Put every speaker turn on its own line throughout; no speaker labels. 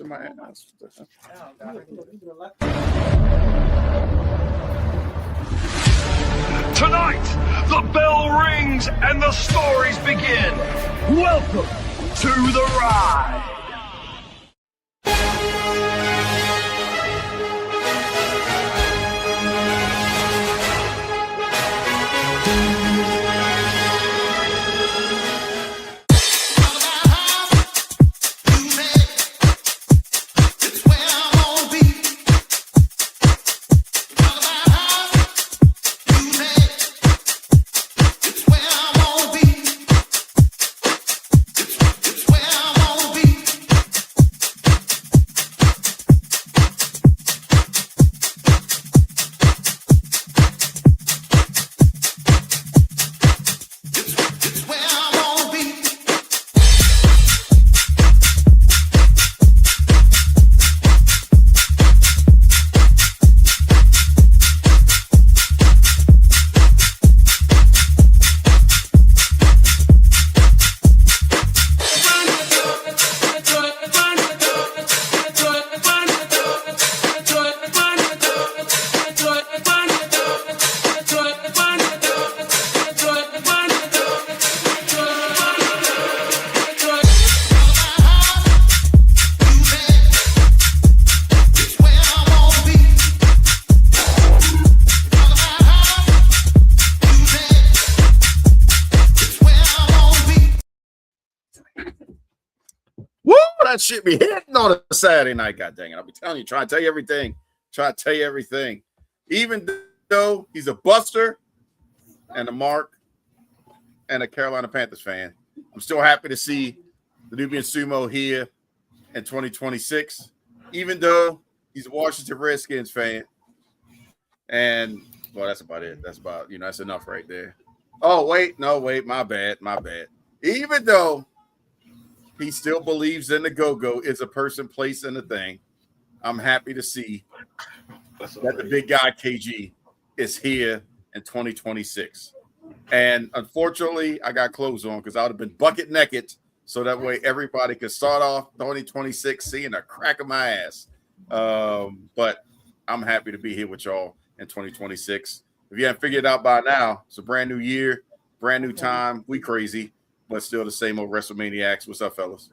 to my ass.
Tonight, the bell rings and the stories begin. Welcome to the ride.
That shit be hitting on a Saturday night. God dang it. I'll be telling you, trying to tell you everything. Even though he's a Buster and a Mark and a Carolina Panthers fan, I'm still happy to see the Nubian Sumo here in 2026, even though he's a Washington Redskins fan. And, well, that's about it. That's about, that's enough right there. Oh, wait, my bad. Even though he still believes in the go-go is a person, place, and a thing, I'm happy to see that the big guy KG is here in 2026. And unfortunately, I got clothes on because I would have been bucket naked so that way everybody could start off 2026 seeing the crack of my ass. But I'm happy to be here with y'all in 2026. If you haven't figured it out by now, it's a brand new year, brand new time. We crazy, but still the same old Wrestlemaniacs. What's up, fellas?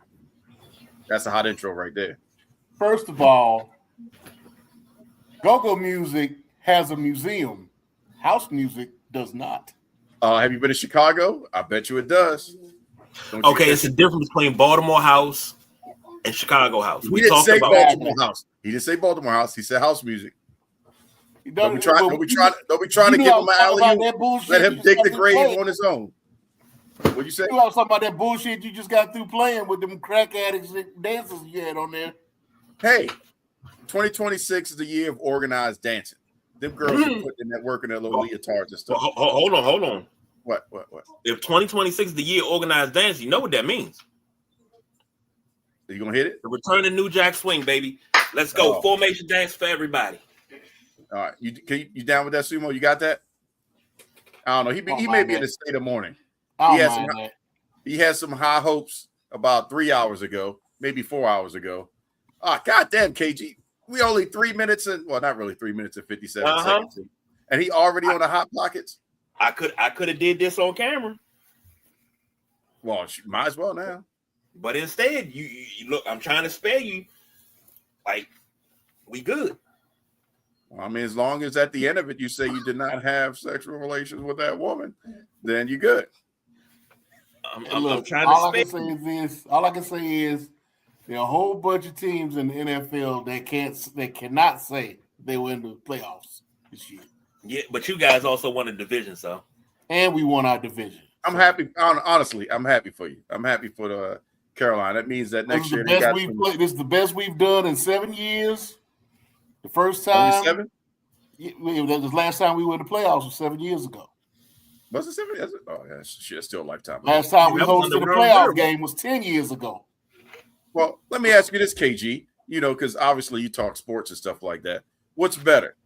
That's a hot intro right there.
First of all, go-go music has a museum. House music does not.
Have you been to Chicago? I bet you it does.
Okay, it's the difference between Baltimore House and Chicago House.
He didn't say Baltimore House. He didn't say Baltimore House. He said house music. Don't be trying to give him an alley. Let him dig the grave on his own. What'd you say?
You know something about that bullshit you just got through playing with them crack addicts dancers you had on there.
Hey, 2026 is the year of organized dancing. Them girls are putting in that work in their little leotards and stuff.
Hold on.
What?
If 2026 is the year of organized dancing, you know what that means.
Are you gonna hit it?
The return of New Jack Swing, baby. Let's go. Formation dance for everybody.
All right. You down with that, Sumo? You got that? I don't know. He may be in a state of mourning. He had some high hopes about 3 hours ago, maybe 4 hours ago. Goddamn, KG. We only 3 minutes and not really 3 minutes and 57 seconds. And he already on the hot pockets.
I could have did this on camera.
Well, might as well now.
But instead, you look, I'm trying to spare you. Like, we good.
Well, I mean, as long as at the end of it you say you did not have sexual relations with that woman, then you're good.
I'm trying to
all I can say is there are a whole bunch of teams in the NFL that cannot say they were in the playoffs this year.
Yeah, but you guys also won a division, so.
And we won our division.
I'm happy. Honestly, I'm happy for you. I'm happy for the Carolina. That means that next year
this is the best we've done in 7 years. The first time.
7?
That was last time we were in the playoffs was 7 years ago.
Was it 7? Oh, yeah, shit, still a lifetime.
Last time we hosted a playoff game was 10 years ago.
Well, let me ask you this, KG, because obviously you talk sports and stuff like that. What's better?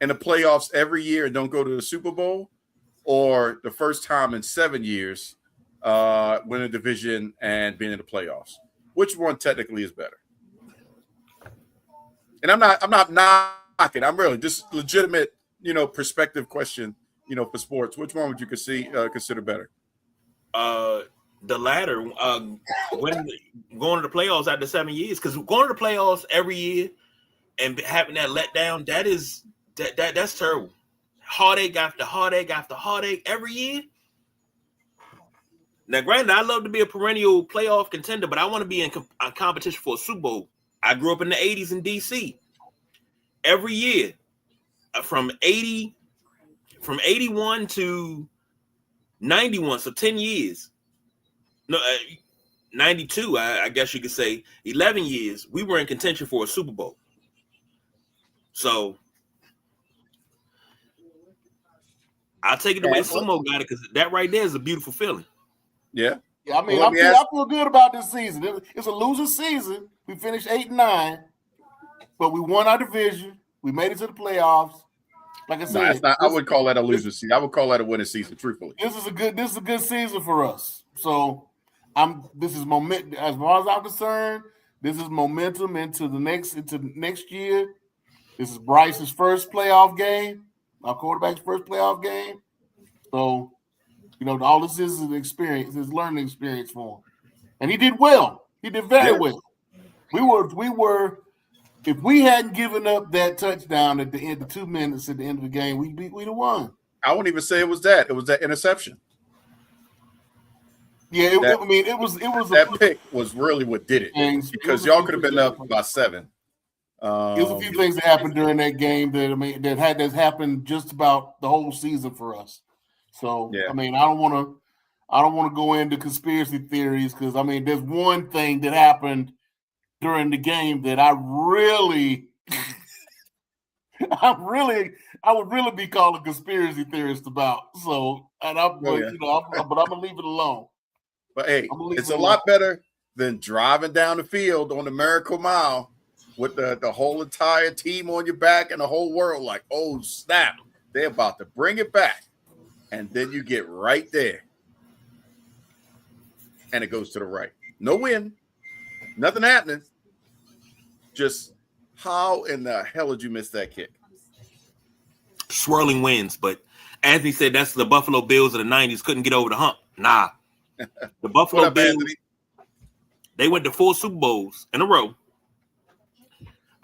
In the playoffs every year and don't go to the Super Bowl, or the first time in 7 years win a division and being in the playoffs? Which one technically is better? And I'm not knocking. I'm really just legitimate, perspective question, for sports. Which one would you consider better?
The latter, when going to the playoffs after 7 years, because going to the playoffs every year and having that letdown, that's terrible. Heartache after heartache after heartache every year. Now, granted, I love to be a perennial playoff contender, but I want to be in a competition for a Super Bowl. I grew up in the 80s in DC. Every year, from 81 to 91, so 10 years. No, 92, I guess you could say, 11 years, we were in contention for a Super Bowl. So I'll take it the way Sumo got it, because that right there is a beautiful feeling.
Yeah.
Yeah, I mean, I feel good about this season. It's a loser season. We finished 8-9, but we won our division. We made it to the playoffs. Like I said,
I would call that a loser season. I would call that a winning season, truthfully.
This is a good season for us. So this is momentum. As far as I'm concerned, this is momentum into next year. This is Bryce's first playoff game, our quarterback's first playoff game. So, all this is an experience, is learning experience for him. And he did well. He did very well. We were if we hadn't given up that touchdown at the end of 2 minutes at the end of the game, we'd have won.
I wouldn't even say it was that. It was that interception.
Yeah, it was
that pick was really what did it, because y'all could have been up by 7.
There's a few things that happened during that game that happened just about the whole season for us. So I don't want to go into conspiracy theories, because there's one thing that happened during the game that I would really be called a conspiracy theorist about. So, but I'm gonna leave it alone.
But hey, it's a lot better than driving down the field on the Miracle Mile with the whole entire team on your back and the whole world like, oh snap, they're about to bring it back, and then you get right there, and it goes to the right. No win, nothing happening. Just how in the hell did you miss that kick?
Swirling winds, but Anthony said that's the Buffalo Bills of the 90s couldn't get over the hump. Nah. The Buffalo Bills, they went to 4 Super Bowls in a row.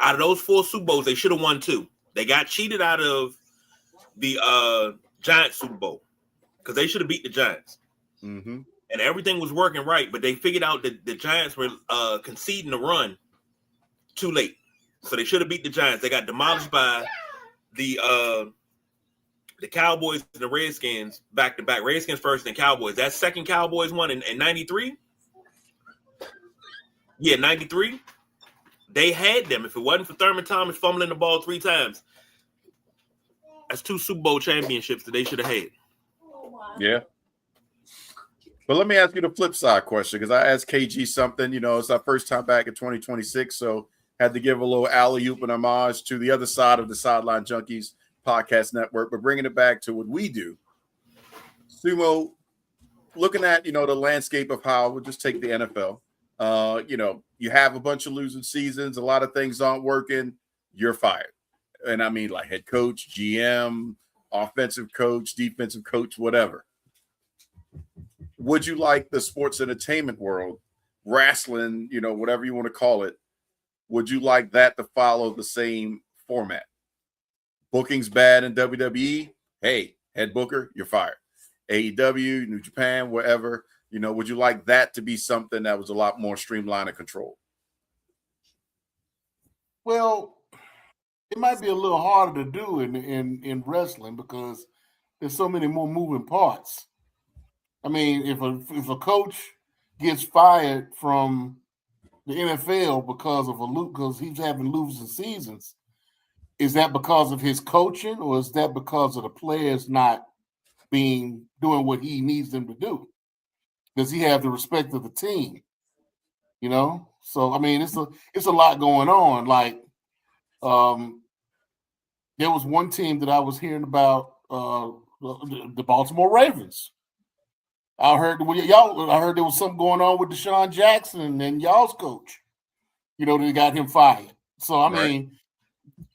Out of those 4 Super Bowls, they should have won 2. They got cheated out of the Giants Super Bowl because they should have beat the Giants.
Mm-hmm.
And everything was working right, but they figured out that the Giants were conceding the run too late. So they should have beat the Giants. They got demolished by the Cowboys and the Redskins back to back. Redskins first, then Cowboys. That second Cowboys one in 93. Yeah, 93. They had them. If it wasn't for Thurman Thomas fumbling the ball 3 times, that's 2 Super Bowl championships that they should have had.
Yeah. But let me ask you the flip side question, because I asked KG something. It's our first time back in 2026, so had to give a little alley-oop and homage to the other side of the Sideline Junkies podcast network, but bringing it back to what we do. Sumo, looking at, the landscape of how, we'll just take the NFL. You have a bunch of losing seasons. A lot of things aren't working. You're fired. And I mean, like head coach, GM, offensive coach, defensive coach, whatever. Would you like the sports entertainment world, wrestling, whatever you want to call it, would you like that to follow the same format? Booking's bad in WWE. Hey, head booker, you're fired. AEW, New Japan, wherever. Would you like that to be something that was a lot more streamlined and controlled?
Well, it might be a little harder to do in wrestling because there's so many more moving parts. I mean, if a coach gets fired from the NFL because he's having losing seasons, is that because of his coaching, or is that because of the players not doing what he needs them to do? Does he have the respect of the team? So I mean, it's a lot going on. Like, there was one team that I was hearing about, the Baltimore Ravens. I heard there was something going on with Deshaun Jackson and y'all's coach. They got him fired. So I mean,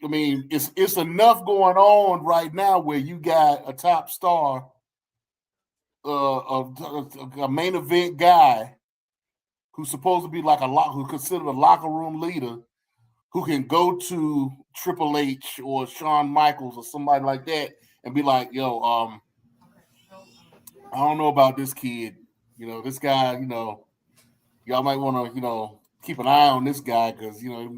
I mean, it's enough going on right now where you got a top star, a main event guy who's supposed to be like who's considered a locker room leader, who can go to Triple H or Shawn Michaels or somebody like that and be like, yo, I don't know about this kid. You know, this guy, you know, y'all might want to, you know, keep an eye on this guy because, you know,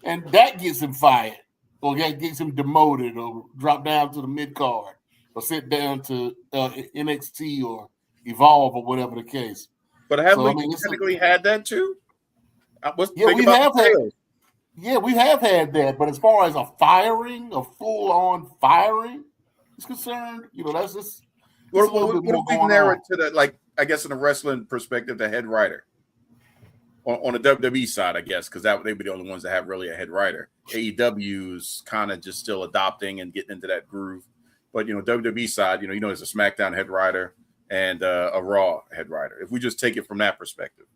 and that gets him fired or that gets him demoted or drop down to the mid card or sit down to NXT or Evolve or whatever the case.
But have we technically had that too?
We have had that. But as far as a firing, a full-on firing is concerned, you know, that's just
what we narrow it to the, like, I guess in a wrestling perspective, the head writer. On the WWE side, I guess, because that they'd be the only ones that have really a head writer. AEW's kind of just still adopting and getting into that groove. But, you know, WWE side, you know, there's a SmackDown head writer and a Raw head writer. If we just take it from that perspective.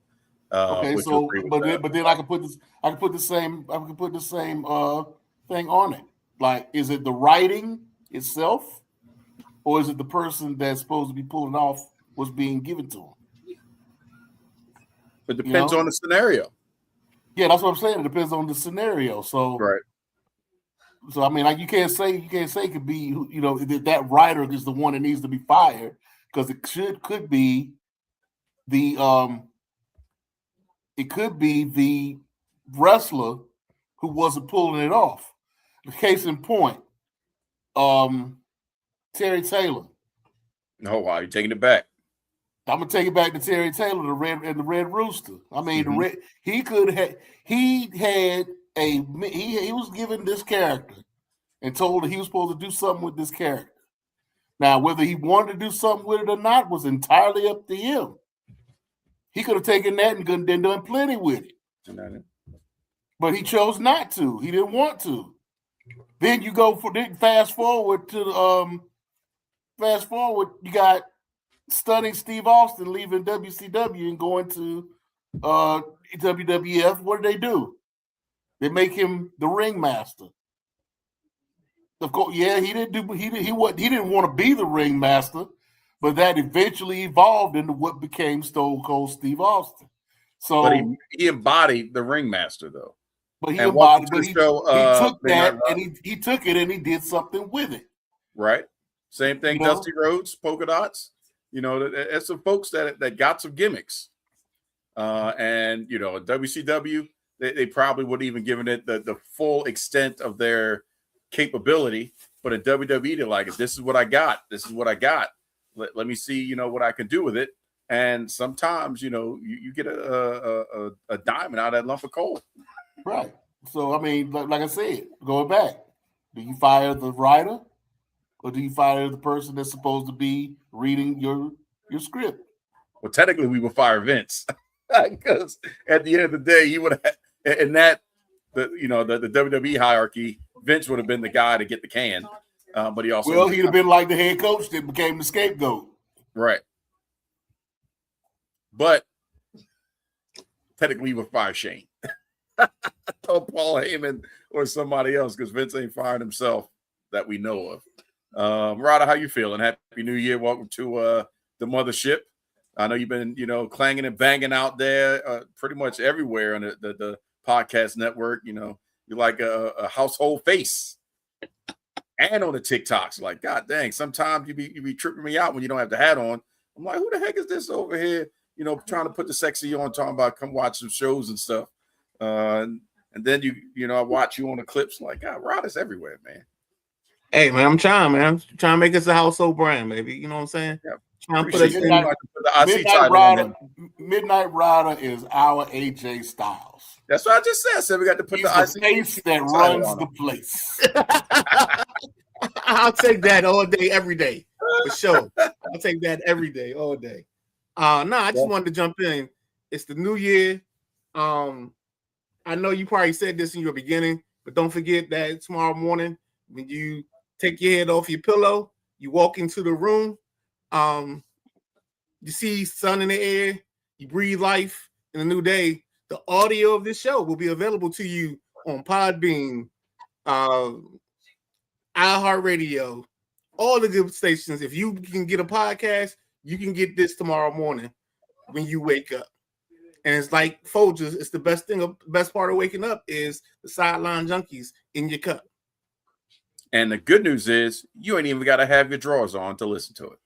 Okay, so but then I can put the same thing on it. Like, is it the writing itself, or is it the person that's supposed to be pulling off what's being given to them?
It depends on the scenario.
Yeah, that's what I'm saying. It depends on the scenario. So
right.
So I mean, like you can't say it could be, you know, that writer is the one that needs to be fired, because it could be the wrestler who wasn't pulling it off. The case in point, Terry Taylor.
Oh wow, you're taking it back.
I'm gonna take it back to Terry Taylor, the Red Rooster. I mean, he was given this character and told that he was supposed to do something with this character. Now, whether he wanted to do something with it or not was entirely up to him. He could have taken that and done plenty with it, but he chose not to. He didn't want to. Then you fast forward. You got stunning Steve Austin leaving WCW and going to WWF. What do? They make him the ringmaster. Of course, yeah, he didn't want to be the ringmaster, but that eventually evolved into what became Stone Cold Steve Austin. So,
but he embodied the ringmaster, though.
But he embodied. But he took that and he took it and he did something with it.
Right. Same thing. Dusty Rhodes, Polka Dots. You know, that's some folks that got some gimmicks. And, you know, WCW, they probably would even given it the full extent of their capability. But in WWE, they're like, this is what I got. This is what I got. Let me see, you know, what I can do with it. And sometimes, you know, you get a diamond out of that lump of coal.
Right. So, I mean, like I said, going back, do you fire the writer? Or do you fire the person that's supposed to be reading your script?
Well, technically, we would fire Vince, because at the end of the day, he would have, and that the WWE hierarchy, Vince would have been the guy to get the can. But he also
he'd have been like the head coach that became the scapegoat,
right? But technically, we would fire Shane or Paul Heyman or somebody else, because Vince ain't fired himself that we know of. Rada, how you feeling? Happy New Year. Welcome to the Mothership. I know you've been, you know, clanging and banging out there pretty much everywhere on the podcast network. You know, you're like a household face. And on the TikToks. Like, God dang, sometimes you be tripping me out when you don't have the hat on. I'm like, who the heck is this over here, you know, trying to put the sexy on, talking about come watch some shows and stuff. And then you know, I watch you on the clips, like, God, Rada's everywhere, man.
Hey man, I'm trying to make us a household brand, baby. You know what I'm saying?
Yeah.
Trying to put us
in. Midnight Rider is our AJ Styles.
That's what I just said. So we got to put
the face that runs the place.
I'll take that all day, every day, for sure. I'll take that every day, all day. I just wanted to jump in. It's the new year. I know you probably said this in your beginning, but don't forget that tomorrow morning when you take your head off your pillow, you walk into the room, you see sun in the air, you breathe life in a new day. The audio of this show will be available to you on Podbean, iHeartRadio, all the good stations. If you can get a podcast, you can get this tomorrow morning when you wake up. And it's like Folgers, it's the best thing, best part of waking up is the Sideline Junkies in your cup.
And the good news is you ain't even got to have your drawers on to listen to it.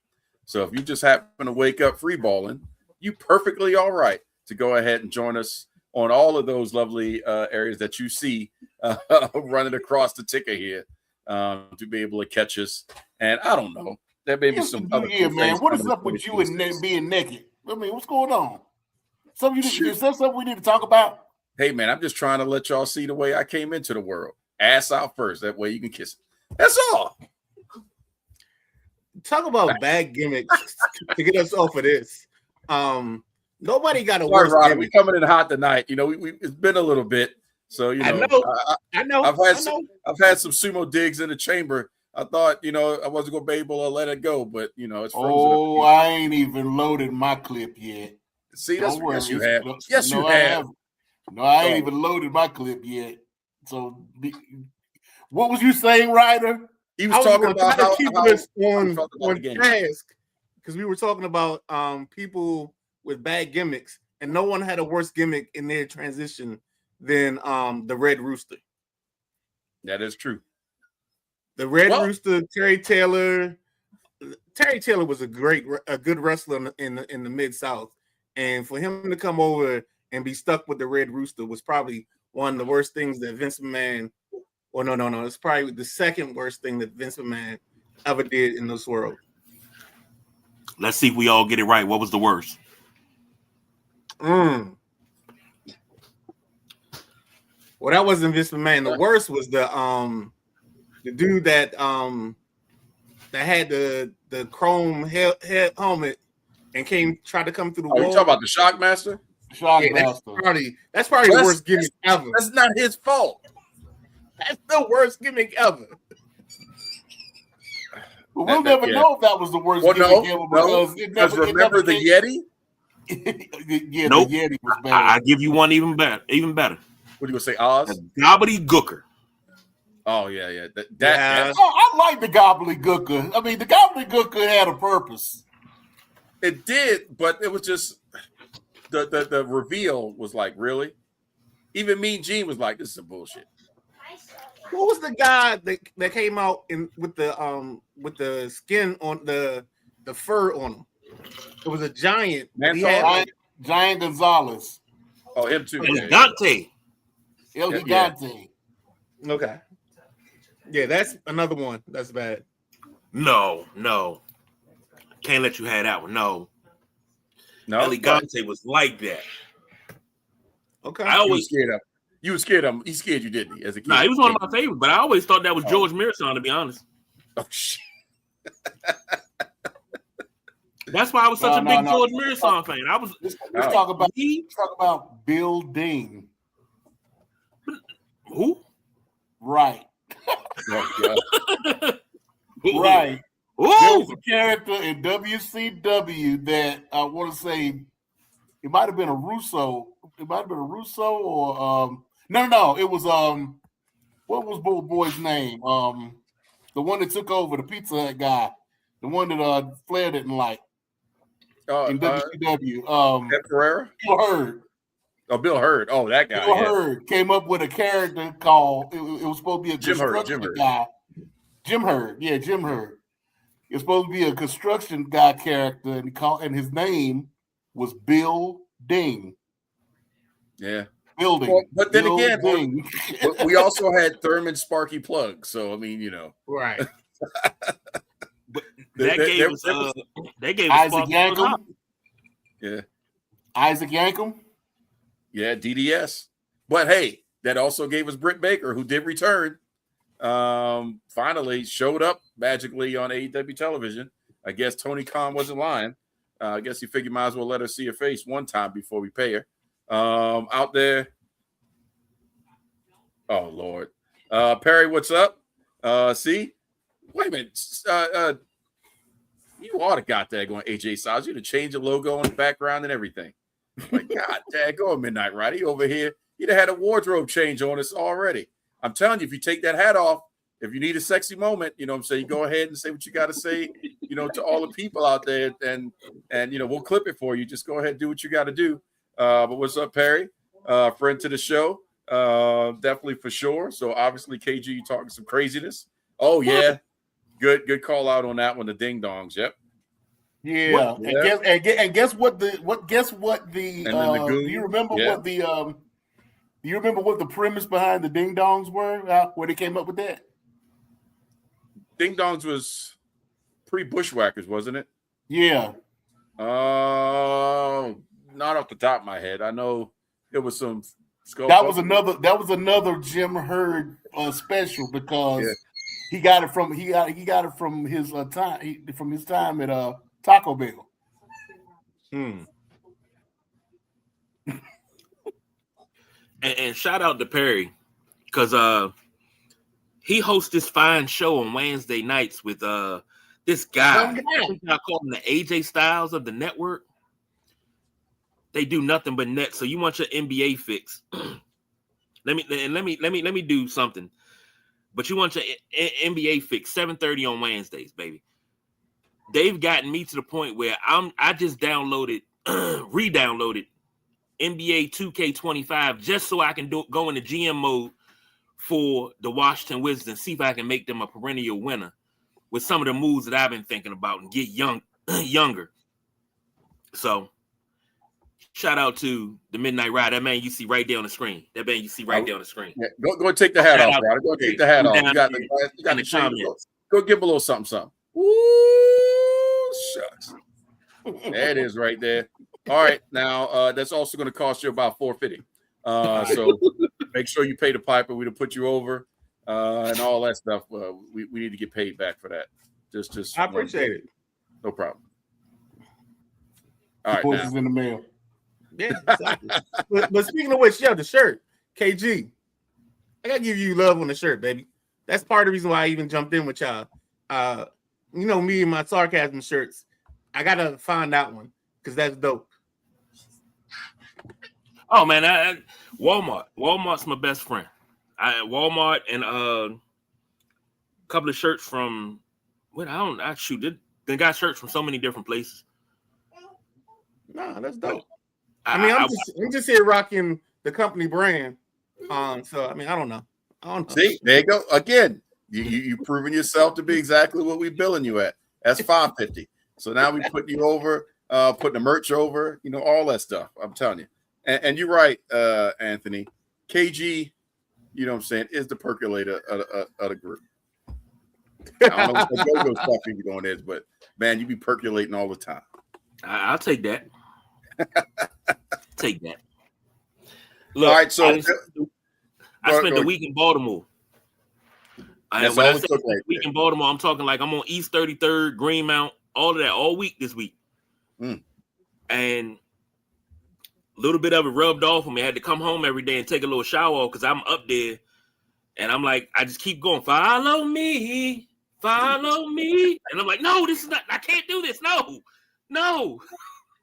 So if you just happen to wake up free balling, you perfectly all right to go ahead and join us on all of those lovely areas that you see running across the ticker here to be able to catch us. And I don't know, there may be some other cool
man. What is up
with
you and being naked? I mean, what's going on? Is that something we need to talk about?
Hey, man, I'm just trying to let y'all see the way I came into the world. Ass out first. That way you can kiss it. That's all.
Talk about bad gimmicks to get us off of this. Nobody got a worse gimmick.
We coming in hot tonight. You know, we it's been a little bit. So, you know,
I know.
I've had some sumo digs in the chamber. I thought, you know, I wasn't going to be able to let it go, but, you know, it's frozen.
Oh, I ain't even loaded my clip yet.
See, that's what yes, you have. Yes, you have.
No, I ain't even loaded my clip yet. So, what was you saying, Ryder?
He was talking about how
keep us on task because we were talking about people with bad gimmicks, and no one had a worse gimmick in their transition than the Red Rooster.
That is true.
The Red Rooster, Terry Taylor. Terry Taylor was a good wrestler in the Mid-South, and for him to come over and be stuck with the Red Rooster was probably one of the worst things that Vince McMahon. Well, no. It's probably the second worst thing that Vince McMahon ever did in this world.
Let's see if we all get it right. What was the worst?
Well, that wasn't Vince McMahon. The worst was the dude that had the chrome helmet and tried to come through the wall.
You talking about the Shockmaster?
Shockmaster. That's probably the worst gimmick ever.
That's not his fault.
That's the worst gimmick ever.
We'll never know if that was the worst gimmick ever because
remember the Yeti?
Nope. The Yeti was bad.
I give you one even better.
What do you say, Oz?
Gobbledygooker.
Oh yeah.
I like the gobbledygooker. I mean, the gobbledygooker had a purpose.
It did, but it was just the reveal was like, really? Even Mean Gene was like, this is some bullshit.
What was the guy that came out with the skin on the fur on him? It was a giant.
Giant Gonzalez.
Oh, him too.
Dante.
El Gigante.
Okay. Yeah, that's another one. That's bad.
No. Can't let you have that one. No. El Gigante was like that.
Okay.
I always
scared him. You were scared of him. He scared you, didn't he? As a kid.
Nah, he was one of my favorites, but I always thought that was George Mirasan, to be honest.
Oh shit.
That's why I was such a big George Mirasan fan.
Let's talk about Bill Ding.
Who?
Right. Right.
Ooh.
There was a character in WCW that I want to say it might have been a Russo. It might have been a Russo or no. It was what was Bull Boy's name? The one that took over the Pizza Hut guy, the one that Flair didn't like in WCW.
Ed Pereira?
Bill Hurd.
Oh, Bill Hurd. Oh, that guy.
Bill Hurd came up with a character called. It was supposed to be a construction guy. Jim Hurd. Yeah, Jim Hurd. It was supposed to be a construction guy character, and his name was Bill Ding.
Yeah.
Building.
Well, but then again, we also had Thurman Sparky Plug. So I mean, you know,
right.
They gave
Isaac Yankum.
Yeah.
Isaac Yankum.
Yeah, DDS. But hey, that also gave us Britt Baker, who did return. Finally showed up magically on AEW television. I guess Tony Khan wasn't lying. I guess he figured might as well let her see her face one time before we pay her. Out there. Oh Lord. Perry, what's up? See? Wait a minute. You ought to got that going, AJ Styles. You'd have changed the logo in the background and everything. Like, God, dad, go Midnight Rider. He over here. He'd have had a wardrobe change on us already. I'm telling you, if you take that hat off, if you need a sexy moment, you know what I'm saying, go ahead and say what you got to say, you know, to all the people out there, and you know, we'll clip it for you. Just go ahead and do what you got to do. But what's up, Perry? Friend to the show, definitely for sure. So obviously, KG, you talking some craziness. Oh yeah, good call out on that one. The ding dongs. Yep.
Yeah. And guess what the
And then the goon.
do you remember
Yeah.
what the do you remember what the premise behind the ding dongs were? Where they came up with that?
Ding dongs was pre-Bushwhackers, wasn't it?
Yeah.
Not off the top of my head. I know it was some.
That was another Jim Hurd special because he got it from his time at Taco Bell.
And shout out to Perry because he hosts this fine show on Wednesday nights with this guy. I call him the AJ Styles of the network. They do nothing but net. So you want your NBA fix? let me do something. But you want your NBA fix 7:30 on Wednesdays, baby. They've gotten me to the point where I just re-downloaded NBA 2K25 just so I can go into GM mode for the Washington Wizards and see if I can make them a perennial winner with some of the moves that I've been thinking about and get younger. So shout out to the Midnight Ride. That man you see right there on the screen. Yeah,
go and take the hat off, brother. Go take the hat off. You got the comments. Go give him a little something. Ooh, shucks. There it is right there. All right, now that's also going to cost you about $450. So make sure you pay the piper. We'd have put you over and all that stuff. We need to get paid back for that. Just
I appreciate it.
No problem. All right,
now. Is in the mail.
Yeah, exactly. but speaking of which, the shirt, KG, I gotta give you love on the shirt, baby. That's part of the reason why I even jumped in with y'all. You know me and my sarcasm shirts. I gotta find that one because that's dope.
Oh man, Walmart's my best friend. Walmart and a couple of shirts from they got shirts from so many different places.
Nah, that's dope. I'm just here rocking the company brand. So I don't know.
See, there you go. Again, you proven yourself to be exactly what we billing you at. That's $550. So now we putting you over, putting the merch over, you know, all that stuff. I'm telling you. And you're right, Anthony. KG, you know what I'm saying, is the percolator of the group. I don't know what the go-go stuff you're doing is, but man, you be percolating all the time.
I'll take that. Take that. Look,
all right, so
I spent the week in Baltimore. When I say week in Baltimore, I'm talking like I'm on East 33rd, Greenmount, all of that, all week this week. And a little bit of it rubbed off on me. I had to come home every day and take a little shower because I'm up there. And I'm like, I just keep going, follow me. And I'm like, no, this is not, I can't do this. No.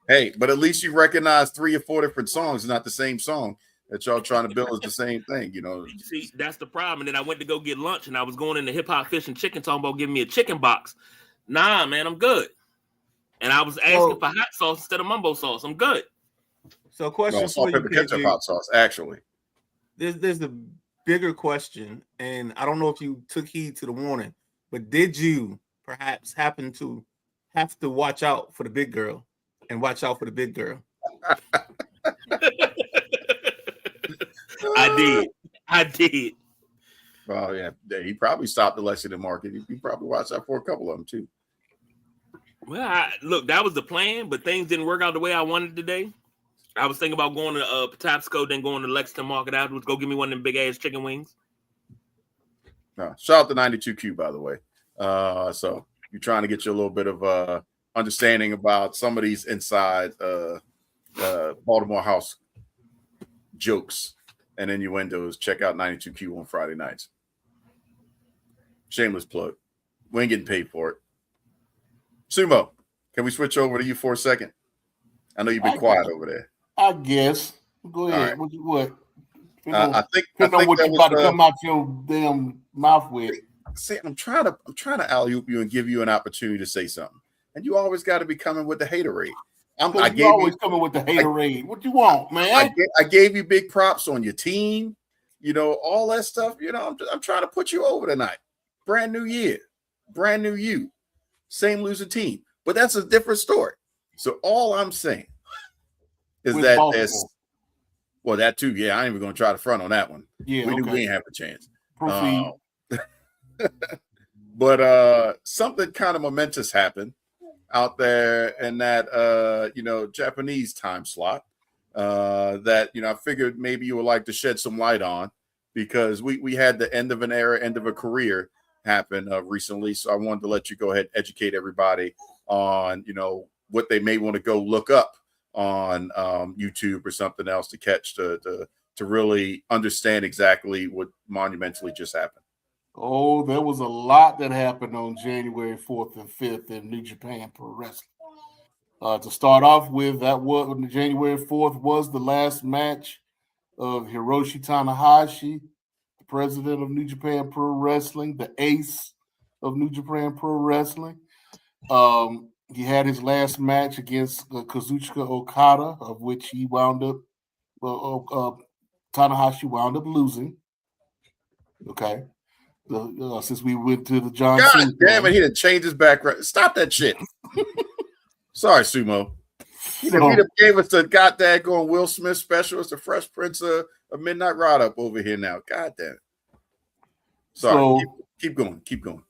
Hey, but at least you recognize 3 or 4 different songs, not the same song that y'all trying to build is the same thing, you know.
See, that's the problem. And then I went to go get lunch and I was going into Hip Hop Fish and Chicken talking about giving me a chicken box. Nah, man, I'm good. And I was asking for hot sauce instead of mumbo sauce. I'm good.
So question for you,
ketchup hot sauce, actually.
There's a bigger question, and I don't know if you took heed to the warning, but did you perhaps happen to have to watch out for the big girl and watch out for the big girl?
I did.
Oh yeah, he probably stopped the Lexington market. He probably watched out for a couple of them too.
Well, look, that was the plan, but things didn't work out the way I wanted today. I was thinking about going to Patapsco, then going to Lexington Market afterwards. Go give me one of them big ass chicken wings.
Shout out to 92Q, by the way. So you're trying to get you a little bit of understanding about some of these inside Baltimore house jokes and innuendos. Check out 92Q on Friday nights. Shameless plug. We ain't getting paid for it. Sumo, can we switch over to you for a second? I know you've been quiet over there.
I guess. Go ahead.
Right.
What?
I think
what
that
you
was
about to come out your damn mouth with.
See, I'm trying to alley-oop you and give you an opportunity to say something, and you always got to be coming with the haterade.
You always coming with the haterade. What you want, man?
I gave you big props on your team, all that stuff. I'm trying to put you over tonight. Brand new year, brand new you, same losing team, but that's a different story. So all I'm saying is
With
that
Baltimore.
well, that too. Yeah, I ain't even gonna try to front on that one.
Yeah,
we knew
okay.
we ain't have a chance.
Proceed.
But something kind of momentous happened out there in that Japanese time slot that I figured maybe you would like to shed some light on, because we had the end of an era, end of a career happen recently. So I wanted to let you go ahead and educate everybody on what they may want to go look up on YouTube or something else to catch to really understand exactly what monumentally just happened.
Oh, there was a lot that happened on January 4th and 5th in New Japan Pro Wrestling. To start off with, that was January 4th was the last match of Hiroshi Tanahashi, the president of New Japan Pro Wrestling, the ace of New Japan Pro Wrestling. He had his last match against Kazuchika Okada, of which he wound up, Tanahashi wound up losing. Okay. Since we went to the John
God
Cena.
damn it, he done changed his background. Stop that shit. Sorry, Sumo. He done gave us the goddamn going Will Smith special. It's the Fresh Prince of Midnight Rod up over here now. God damn it. Sorry. Keep going. Keep going.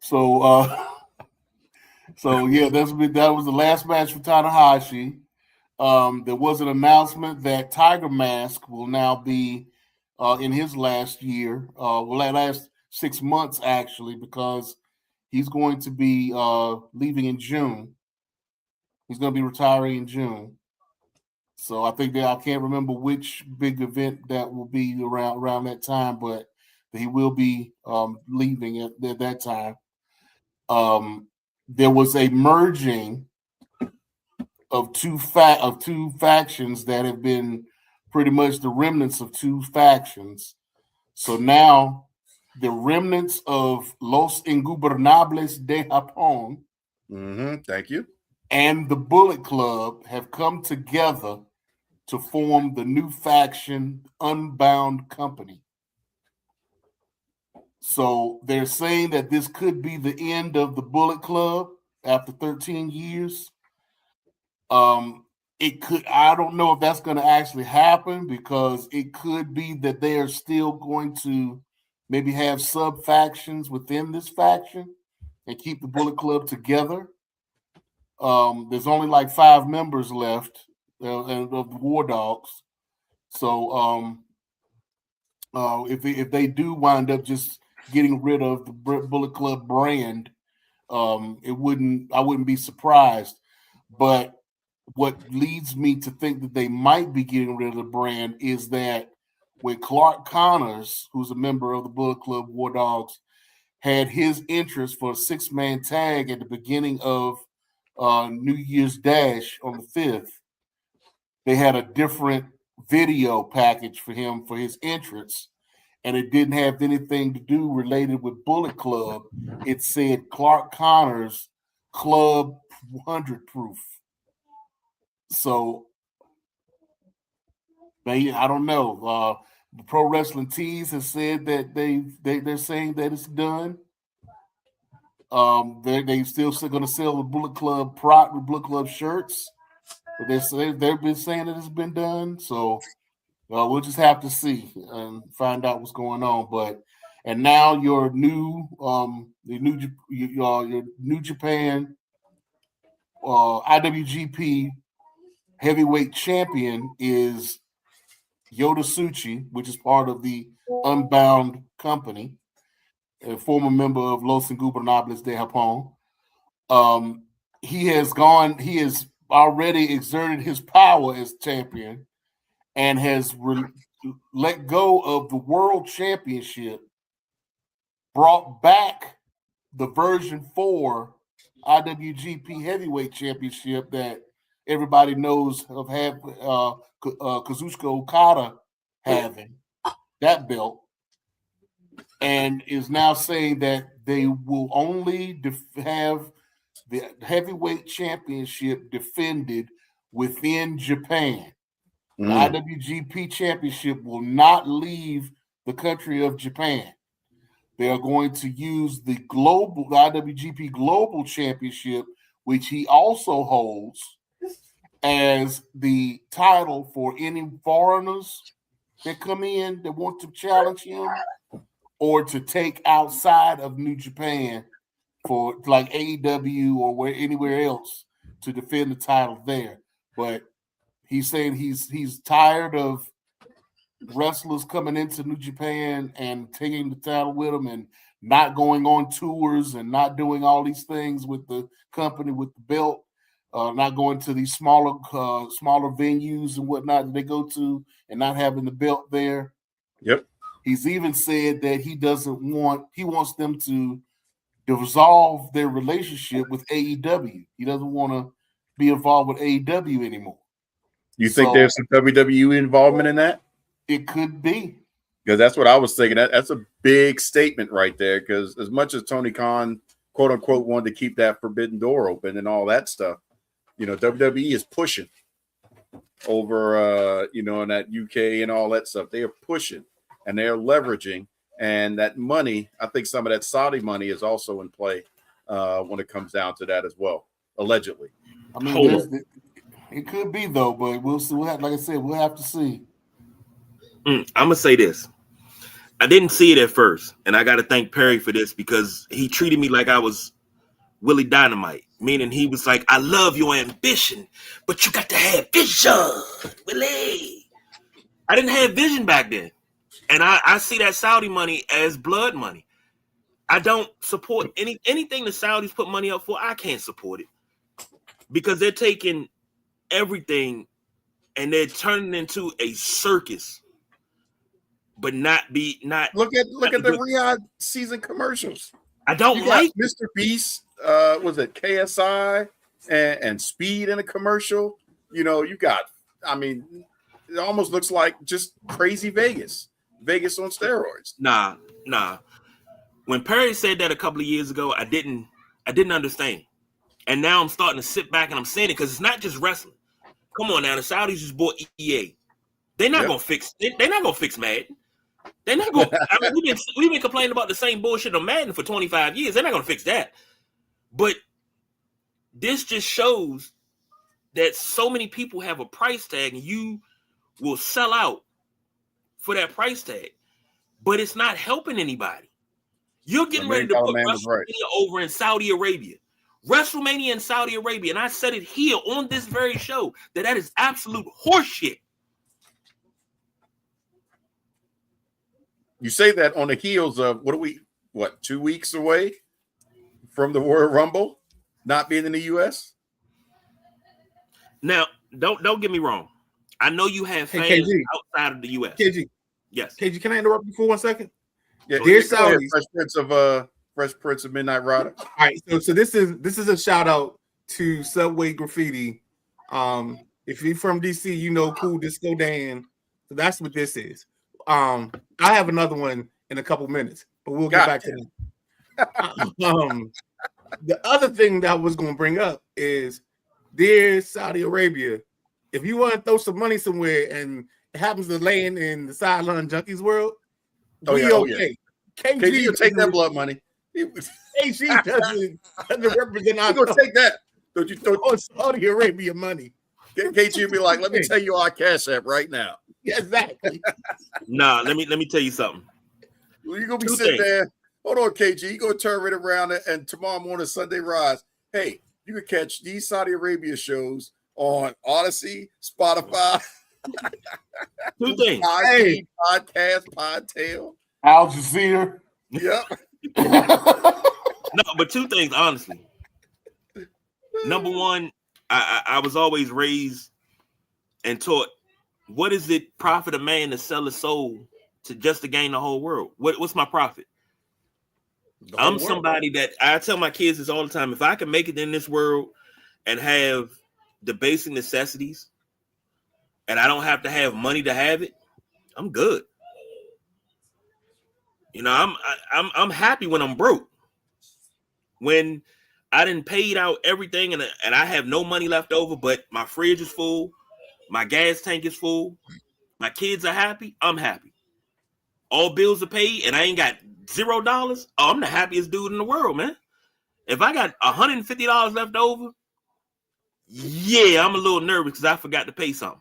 So yeah, that was the last match for Tanahashi. There was an announcement that Tiger Mask will now be in his last year, last 6 months actually, because he's going to be leaving in June. He's going to be retiring in June. So I think that I can't remember which big event that will be around that time, but he will be leaving at that time. There was a merging of two factions that have been pretty much the remnants of two factions. So now the remnants of Los Ingobernables de Japón,
thank you,
and the Bullet Club have come together to form the new faction, Unbound Company. So they're saying that this could be the end of the Bullet Club after 13 years. It could, I don't know if that's going to actually happen, because it could be that they are still going to maybe have sub factions within this faction and keep the Bullet Club together. There's only like 5 members left of the War Dogs. So if they do wind up just getting rid of the Bullet Club brand, I wouldn't be surprised. But what leads me to think that they might be getting rid of the brand is that when Clark Connors, who's a member of the Bullet Club War Dogs, had his interest for a 6-man tag at the beginning of New Year's Dash on the 5th, they had a different video package for him for his entrance, and it didn't have anything to do related with Bullet Club. It said Clark Connors Club 100 Proof. So, I don't know. The Pro Wrestling Tees has said that they're saying that it's done. They still going to sell the Bullet Club Bullet Club shirts, but they've been saying that it's been done. So we'll just have to see and find out what's going on. And now your new your New Japan IWGP heavyweight champion is Yota Tsuchi, which is part of the Unbound Company, a former member of Los Ingobernables de Japón. He has already exerted his power as champion and has let go of the World Championship, brought back the version 4 IWGP Heavyweight Championship that everybody knows of Kazuchika Okada having that belt, and is now saying that they will only have the heavyweight championship defended within Japan. The IWGP championship will not leave the country of Japan. They are going to use the IWGP Global Championship, which he also holds, as the title for any foreigners that come in that want to challenge him or to take outside of New Japan for like AEW or anywhere else to defend the title there. But he's saying he's tired of wrestlers coming into New Japan and taking the title with them and not going on tours and not doing all these things with the company with the belt, not going to these smaller venues and whatnot that they go to and not having the belt there.
Yep.
He's even said that he wants them to dissolve their relationship with AEW. He doesn't want to be involved with AEW anymore.
You think there's some WWE involvement in that?
It could be.
Because that's what I was thinking. That's a big statement right there. Because as much as Tony Khan, quote unquote, wanted to keep that forbidden door open and all that stuff, WWE is pushing over, in that UK and all that stuff. They are pushing and they're leveraging. And that money, I think some of that Saudi money is also in play when it comes down to that as well, allegedly.
I mean, it could be though, but we'll see. Like I said, we'll have to see.
I'm gonna say this. I didn't see it at first, and I got to thank Perry for this because he treated me like I was Willie Dynamite, meaning he was like, "I love your ambition, but you got to have vision, Willie." I didn't have vision back then, and I see that Saudi money as blood money. I don't support anything the Saudis put money up for. I can't support it because they're taking everything and they're turning it into a circus. But not
look at the Riyadh season commercials.
I don't like
Mr. Beast. Was it KSI and Speed in a commercial? You got. I mean, it almost looks like just crazy Vegas on steroids.
Nah. When Perry said that a couple of years ago, I didn't understand, and now I'm starting to sit back and I'm saying it because it's not just wrestling. Come on now, the Saudis just bought EA. They're not gonna fix. They're not gonna fix Madden. They're not going. I mean, we've been complaining about the same bullshit on Madden for 25 years. They're not going to fix that. But this just shows that so many people have a price tag, and you will sell out for that price tag. But it's not helping anybody. You're getting ready to put WrestleMania over in Saudi Arabia. WrestleMania in Saudi Arabia, and I said it here on this very show that is absolute horseshit.
You say that on the heels of 2 weeks away from the Royal Rumble not being in the U.S.?
Now, don't get me wrong. I know you have fans outside of the U.S.
KG.
Yes.
KG, can I interrupt you for 1 second?
Yeah, dear Saudis. Fresh Prince of Midnight Rider.
All right, so this is a shout out to Subway Graffiti. If you're from DC, you know Cool Disco Dan. So that's what this is. I have another one in a couple minutes, but we'll get back to that. The other thing that I was going to bring up is, dear Saudi Arabia, if you want to throw some money somewhere and it happens to land in the Sideline Junkies world, okay.
KG will take that blood money.
KG doesn't represent our.
You're going to take that. Don't you throw
Saudi Arabia money?
KG will be like, let me tell you our cash app right now.
Yeah, exactly.
Nah, let me tell you something.
You're gonna be sitting there. Hold on, KG. You're gonna turn it around and tomorrow morning, Sunday Rise. Hey, you can catch these Saudi Arabia shows on Odyssey, Spotify,
Two things.
Podcast, Podtail,
Al Jazeera.
Yep.
No, but two things, honestly. Number one, I was always raised and taught, what does it profit a man to sell his soul to gain the whole world? What's my profit? I'm somebody that I tell my kids this all the time. If I can make it in this world and have the basic necessities, and I don't have to have money to have it, I'm good. You know, I'm happy when I'm broke. When I didn't paid out everything and I have no money left over, but my fridge is full, my gas tank is full, my kids are happy, I'm happy. All bills are paid and I ain't got $0. Oh, I'm the happiest dude in the world, man. If I got $150 left over, yeah, I'm a little nervous because I forgot to pay something.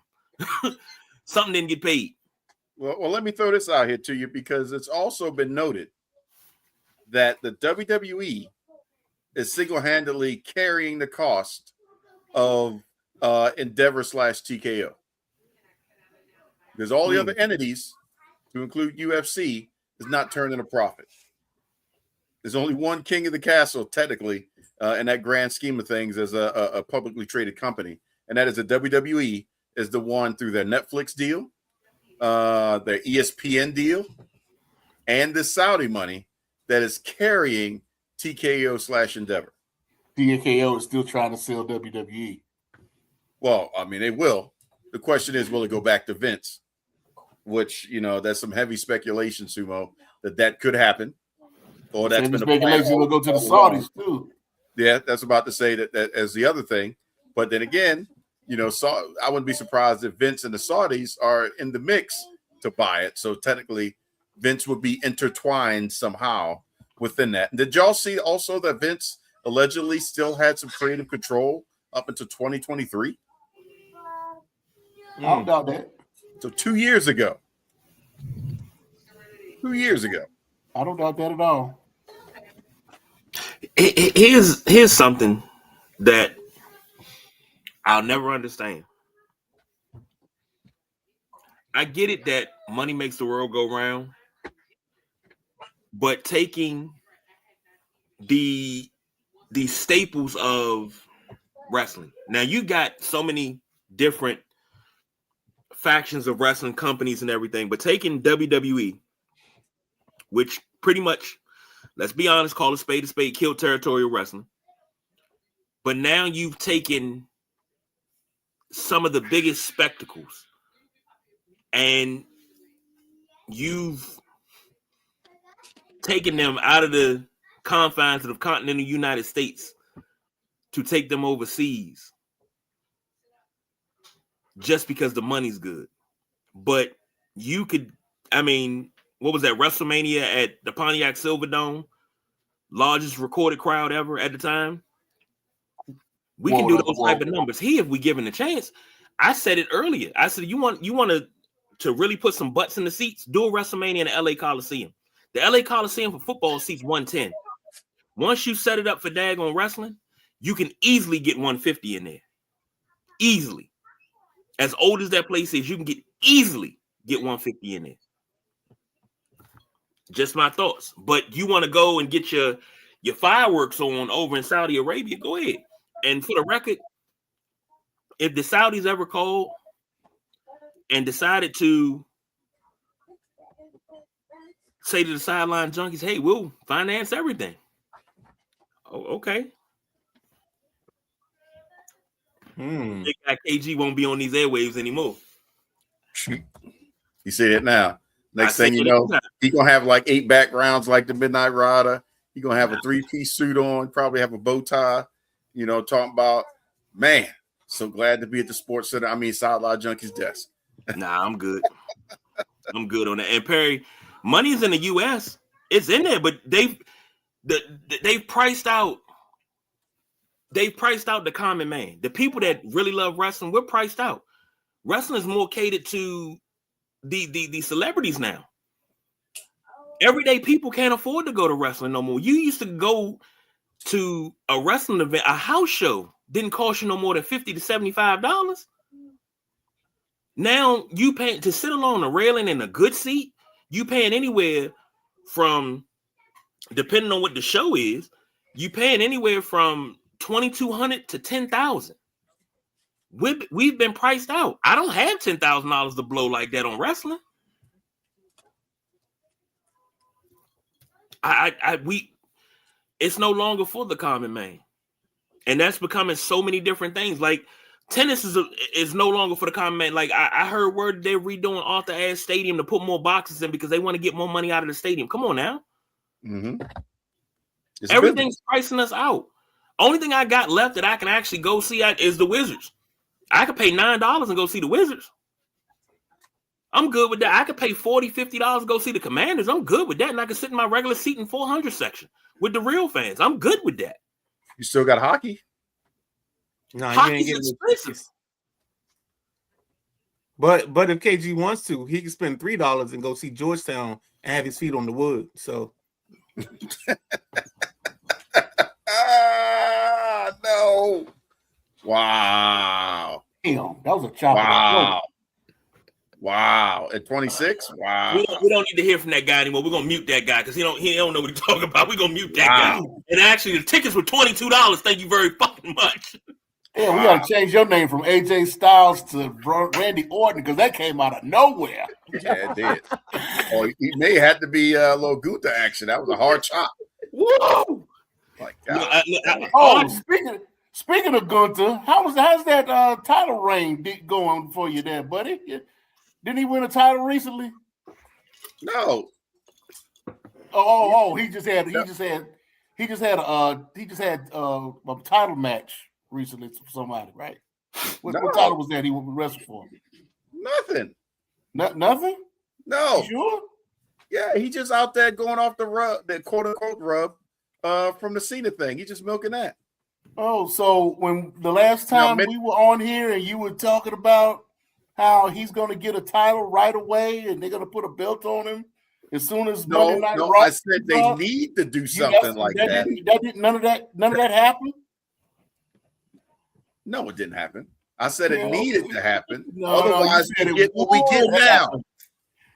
Something didn't get paid.
Well, let me throw this out here to you because it's also been noted that the WWE is single-handedly carrying the cost of Endeavor / TKO. Because all the other entities, to include UFC, is not turning a profit. There's only one king of the castle, technically, in that grand scheme of things, as a publicly traded company, and that is the WWE, is the one through their Netflix deal, their ESPN deal, and the Saudi money that is carrying TKO / Endeavor.
TKO is still trying to sell WWE.
Well, I mean, they will. The question is, will it go back to Vince? Which, you know, there's some heavy speculation, Sumo, that could happen. Or that's been
speculation will go to the Saudis too.
Yeah, that's about to say that as the other thing. But then again, you know, I wouldn't be surprised if Vince and the Saudis are in the mix to buy it. So technically, Vince would be intertwined somehow within that. Did y'all see also that Vince allegedly still had some creative control up until 2023?
I don't doubt that.
So 2 years ago. 2 years ago.
I don't doubt that at all.
Here's something that I'll never understand. I get it that money makes the world go round, but taking the staples of wrestling. Now you got so many different factions of wrestling companies and everything, but taking WWE, which pretty much, let's be honest, call a spade, killed territorial wrestling. But now you've taken some of the biggest spectacles and you've taken them out of the confines of the continental United States to take them overseas just because the money's good. But you could, I mean, what was that, Wrestlemania at the Pontiac Silverdome? Largest recorded crowd ever at the time. We can do those type of numbers here if we given a chance. I said it earlier. I said, you want to really put some butts in the seats, do a WrestleMania in the LA Coliseum. The LA Coliseum for football seats 110. Once you set it up for daggone wrestling, you can easily get 150 in there. Easily. As old as that place is, you can easily get 150 in there. Just my thoughts. But you want to go and get your fireworks on over in Saudi Arabia, go ahead. And for the record, if the Saudis ever called and decided to say to the sideline junkies, hey, we'll finance everything. Oh, okay. Big guy KG won't be on these airwaves anymore.
You see it now. Next thing you know, he's going to have like 8 backgrounds like the Midnight Rider. He's going to have a 3-piece suit on, probably have a bow tie, you know, talking about, man, so glad to be at the Sports Center. I mean, Sideline Junkie's desk.
Nah, I'm good. I'm good on that. And Perry, money's in the U.S. It's in there, but they've priced out. They've priced out the common man. The people that really love wrestling, we're priced out. Wrestling is more catered to the celebrities now. Everyday people can't afford to go to wrestling no more. You used to go to a wrestling event, a house show didn't cost you no more than $50 to $75. Now you pay to sit along the railing in a good seat. You paying anywhere from, depending on what the show is, you paying anywhere from $2,200 to $10,000. We've been priced out. I don't have $10,000 to blow like that on wrestling. It's no longer for the common man. And that's becoming so many different things. Like, tennis is no longer for the common man. Like I heard word they're redoing Arthur Ashe Stadium to put more boxes in because they want to get more money out of the stadium. Come on now.
Mm-hmm.
Everything's pricing us out. Only thing I got left that I can actually go see is the Wizards. I could pay $9 and go see the Wizards. I'm good with that. I could pay $40, $50 to go see the Commanders. I'm good with that. And I can sit in my regular seat in 400 section with the real fans. I'm good with that.
You still got hockey?
No,
Hockey's expensive.
But if KG wants to, he can spend $3 and go see Georgetown and have his feet on the wood. So
no. Wow.
Damn, that was a chop.
Wow. At 26? Wow.
We don't need to hear from that guy anymore. We're gonna mute that guy because he don't know what he's talking about. We're gonna mute that guy. And actually the tickets were $22. Thank you very fucking much.
Yeah, we gotta change your name from AJ Styles to Randy Orton because that came out of nowhere.
Yeah, it did. Oh, he may have to be a little Gunther action. That was a hard chop.
Whoa!
My God.
Speaking of Gunther, how's that title reign going for you there, buddy? Didn't he win a title recently?
No.
Oh, he just had a title match recently for somebody, right? What title was that he wrestled for?
Nothing.
Nothing?
No.
You sure?
Yeah, he just out there going off the rub, the quote unquote rub from the Cena thing. He just milking that.
Oh, so when the last time we were on here and you were talking about how he's going to get a title right away and they're going to put a belt on him as soon as Monday Night Raw.
I said they need to do something like that.
None of that happened.
No, it didn't happen. I said it needed to happen.
No,
otherwise, we get what we get now.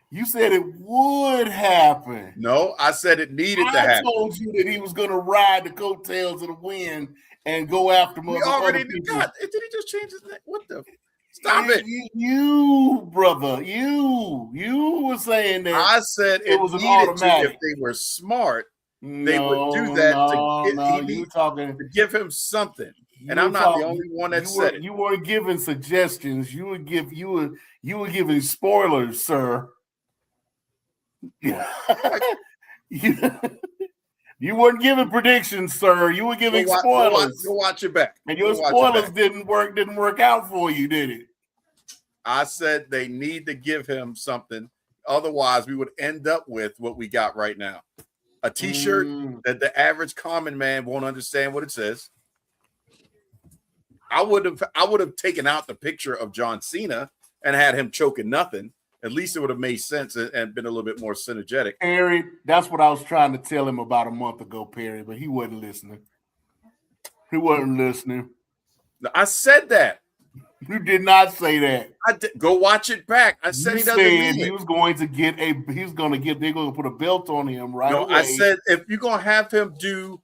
You said it would happen.
No, I said it needed to happen.
I told you that he was going to ride the coattails of the wind and go after
we already did. God, did he just change his name? What the? Stop it.
You, brother. You were saying that.
I said it was an automatic. If they were smart, they would do that to give him something. And I'm not the only one that said it.
You weren't giving suggestions. You were giving spoilers, sir. You weren't giving predictions, sir. You were giving spoilers.
Go watch it back.
And your spoilers didn't work out for you, did it?
I said they need to give him something. Otherwise, we would end up with what we got right now. A t-shirt that the average common man won't understand what it says. I would have taken out the picture of John Cena and had him choking nothing. At least it would have made sense and been a little bit more synergetic.
Perry, that's what I was trying to tell him about a month ago, Perry, but he wasn't listening. I
said that.
You did not say that.
I did. Go watch it back. I said he doesn't need it.
He was going to get they're going to put a belt on him right away.
I said if you're going to have him do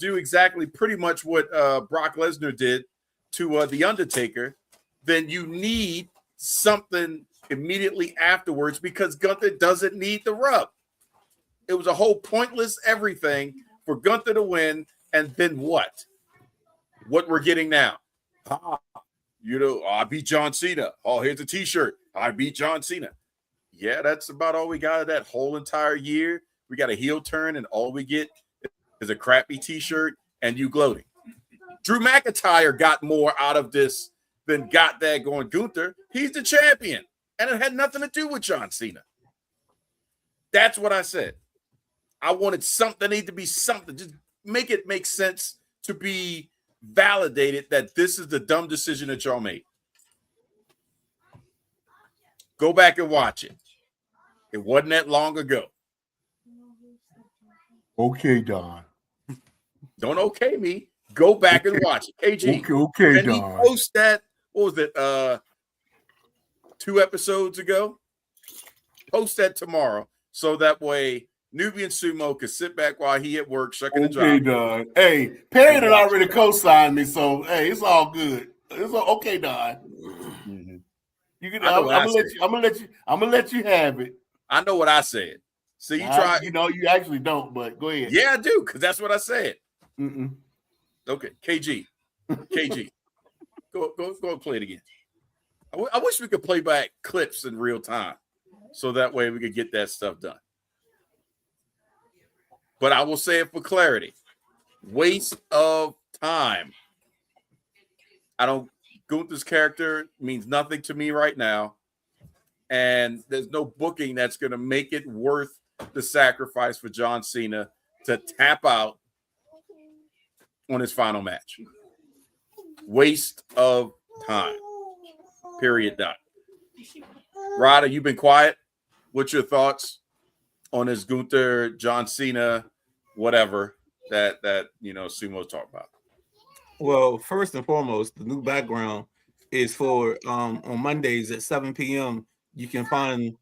exactly pretty much what Brock Lesnar did to The Undertaker, then you need something immediately afterwards because Gunther doesn't need the rub. It was a whole pointless everything for Gunther to win, and then what? What we're getting now? I beat John Cena. Oh, here's a t-shirt. I beat John Cena. Yeah, that's about all we got of that whole entire year. We got a heel turn, and all we get is a crappy t-shirt and you gloating. Drew McIntyre got more out of this than got that going. Gunther, he's the champion. And it had nothing to do with John Cena. That's what I said. I wanted something, need to be something. Just make it make sense to be validated that this is the dumb decision that y'all made. Go back and watch it. It wasn't that long ago.
Okay, Don.
Don't okay me. Go back and watch it. KG.
Okay,
Don. Can he post that? What was it? 2 episodes ago. Post that tomorrow, so that way Nubian Sumo can sit back while he at work shucking the job.
Okay, Don. Hey, Perry had already co-signed me, so hey, it's all good. It's all, okay, Don. Mm-hmm. You can. I'm gonna let you have it.
I know what I said. So you try.
You actually don't, but go ahead.
Yeah, I do, because that's what I said.
Mm-mm.
Okay, KG. Go and play it again. I wish we could play back clips in real time, so that way we could get that stuff done. But I will say it for clarity: waste of time. Gunther's character means nothing to me right now, and there's no booking that's going to make it worth the sacrifice for John Cena to tap out on his final match. Waste of time. Period. Done. Ryder, you've been quiet. What's your thoughts on this Gunther, John Cena, whatever that Sumo's talking about?
Well, first and foremost, the new background is for on Mondays at 7 p.m. You can find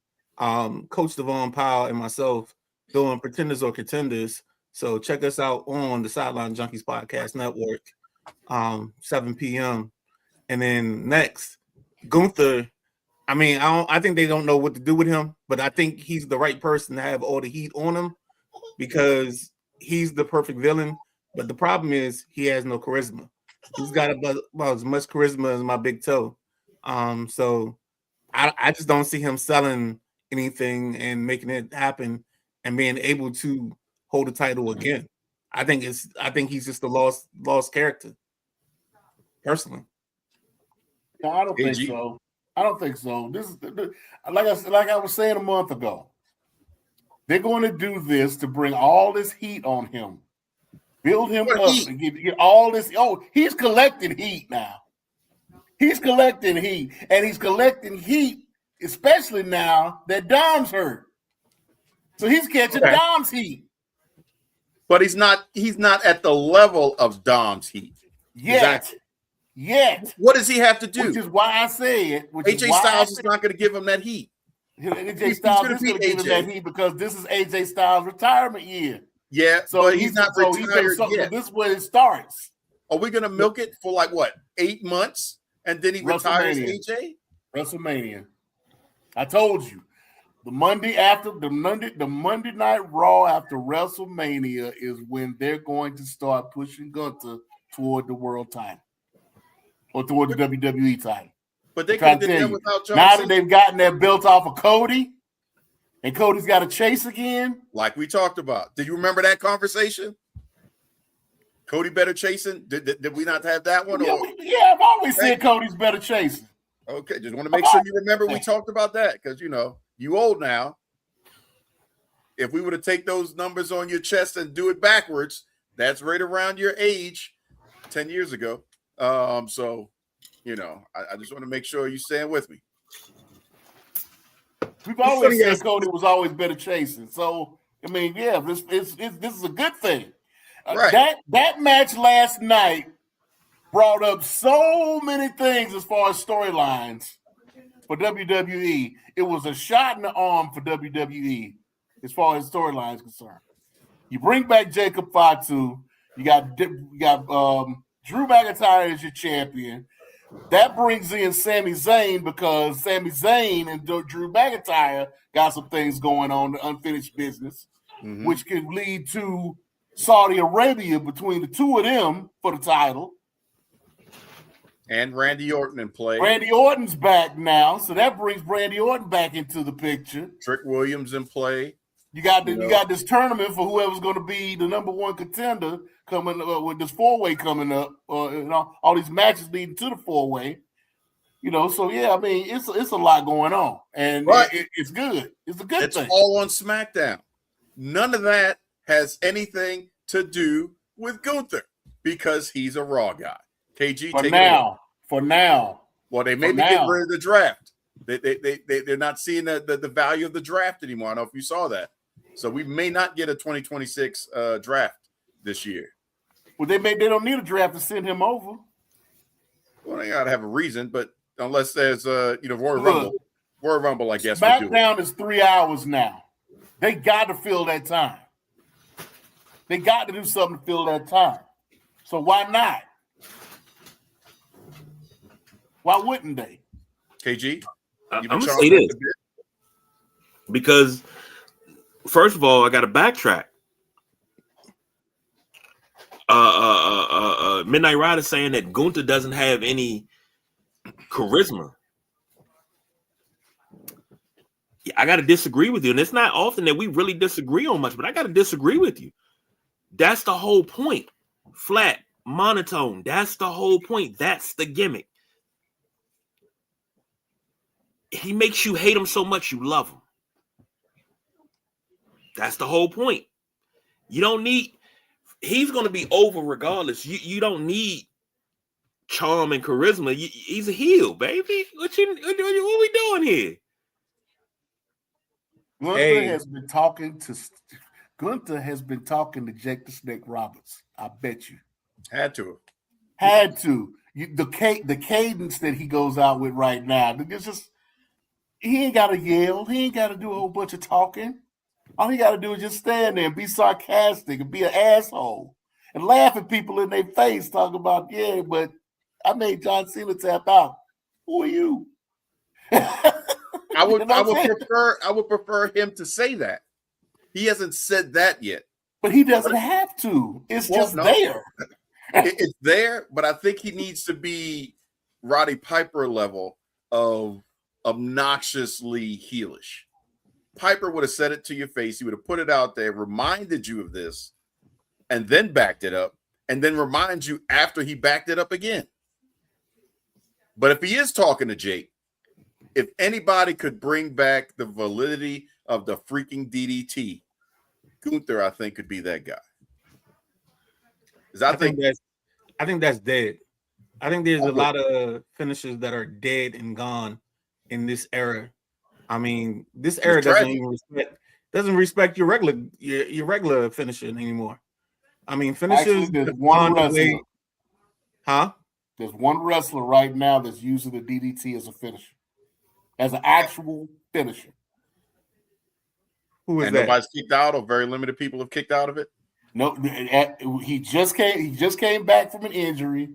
Coach Devon Powell and myself doing Pretenders or Contenders. So check us out on the Sideline Junkies Podcast Network, 7 p.m. And then next, Gunther. I mean, I think they don't know what to do with him, but I think he's the right person to have all the heat on him because he's the perfect villain. But the problem is he has no charisma. He's got about as much charisma as my big toe. So I just don't see him selling anything and making it happen and being able to hold the title again. I think he's just a lost character. Personally.
No, I don't think so. I don't think so. This is like I was saying a month ago. They're going to do this to bring all this heat on him, build him up, and get all this. Oh, he's collecting heat now. He's collecting heat, and he's collecting heat, especially now that Dom's hurt. So he's catching Dom's heat.
But he's not at the level of Dom's heat.
Yet.
What does he have to do?
Which is why I say it.
AJ Styles is not going to give him that heat.
AJ Styles is going to give him that heat because this is AJ Styles' retirement year.
Yeah, so but he's not retired yet.
This is where it starts.
Are we going to milk it for 8 months and then he retires AJ?
WrestleMania. I told you. The Monday Night Raw after WrestleMania is when they're going to start pushing Gunther toward the world title. Or toward the WWE title.
But they could have done that without John
Now
Cena.
that they've gotten that belt off of Cody, and Cody's got to chase again.
Like we talked about. Did you remember that conversation? Cody better chasing? Did we not have that one?
Yeah, I've always said Cody's better chasing.
Okay, just want to make sure you remember we talked about that because, you old now. If we were to take those numbers on your chest and do it backwards, that's right around your age 10 years ago. I just want to make sure you stand with me.
We've always said Cody was always better chasing. So, I mean, yeah, this is a good thing.
Right.
That match last night brought up so many things as far as storylines for WWE. It was a shot in the arm for WWE as far as storylines concerned. You bring back Jacob Fatu. You got Drew McIntyre as your champion. That brings in Sami Zayn because Sami Zayn and Drew McIntyre got some things going on, the unfinished business, which could lead to Saudi Arabia between the two of them for the title.
And Randy Orton in play.
Randy Orton's back now, so that brings Randy Orton back into the picture.
Trick Williams in play.
You got this tournament for whoever's going to be the number one contender coming with this 4-way coming up, all these matches leading to the 4-way. So yeah, I mean it's a lot going on, and it's good. It's a good thing.
It's all on SmackDown. None of that has anything to do with Gunther because he's a Raw guy. KG,
for now.
Well, they may be getting rid of the draft. They're not seeing the value of the draft anymore. I don't know if you saw that. So we may not get a 2026 draft this year.
Well, they don't need a draft to send him over.
Well, they gotta have a reason, but unless there's Royal Rumble, I guess.
SmackDown is 3 hours now. They got to fill that time. They got to do something to fill that time. So why not? Why wouldn't they?
KG,
I'm gonna say this because first of all, I got to backtrack. Midnight Rider saying that Gunther doesn't have any Charisma. Yeah, I got to disagree with you. And it's not often that we really disagree on much, but I got to disagree with you. That's the whole point. Flat, monotone. That's the whole point. That's the gimmick. He makes you hate him so much you love him. That's the whole point. You don't need, he's going to be over regardless. You don't need charm and charisma. He's a heel, baby. What we doing here?
Gunther has been talking to Jake the Snake Roberts. I bet you.
Had to.
The cadence that he goes out with right now, it's just, he ain't got to yell. He ain't got to do a whole bunch of talking. All he got to do is just stand there and be sarcastic and be an asshole and laugh at people in their face, talking about, yeah, but I made John Cena tap out. Who are you?
I would prefer him to say that. He hasn't said that yet.
But he doesn't have to. It's there.
It's there, but I think he needs to be Roddy Piper level of obnoxiously heelish. Piper would have said it to your face. He would have put it out there, reminded you of this, and then backed it up, and then remind you after he backed it up again. But if he is talking to Jake, if anybody could bring back the validity of the freaking DDT, Gunther, I think, could be that guy.
I think that's dead. I think there's a lot of finishers that are dead and gone in this era. I mean, this era doesn't respect your regular finisher anymore. I mean, finishers.
Actually, there's one wrestler.
Huh?
There's one wrestler right now that's using the DDT as a finisher, as an actual finisher.
Who is
and
that?
Nobody's kicked out, or very limited people have kicked out of it.
No, he just came back from an injury.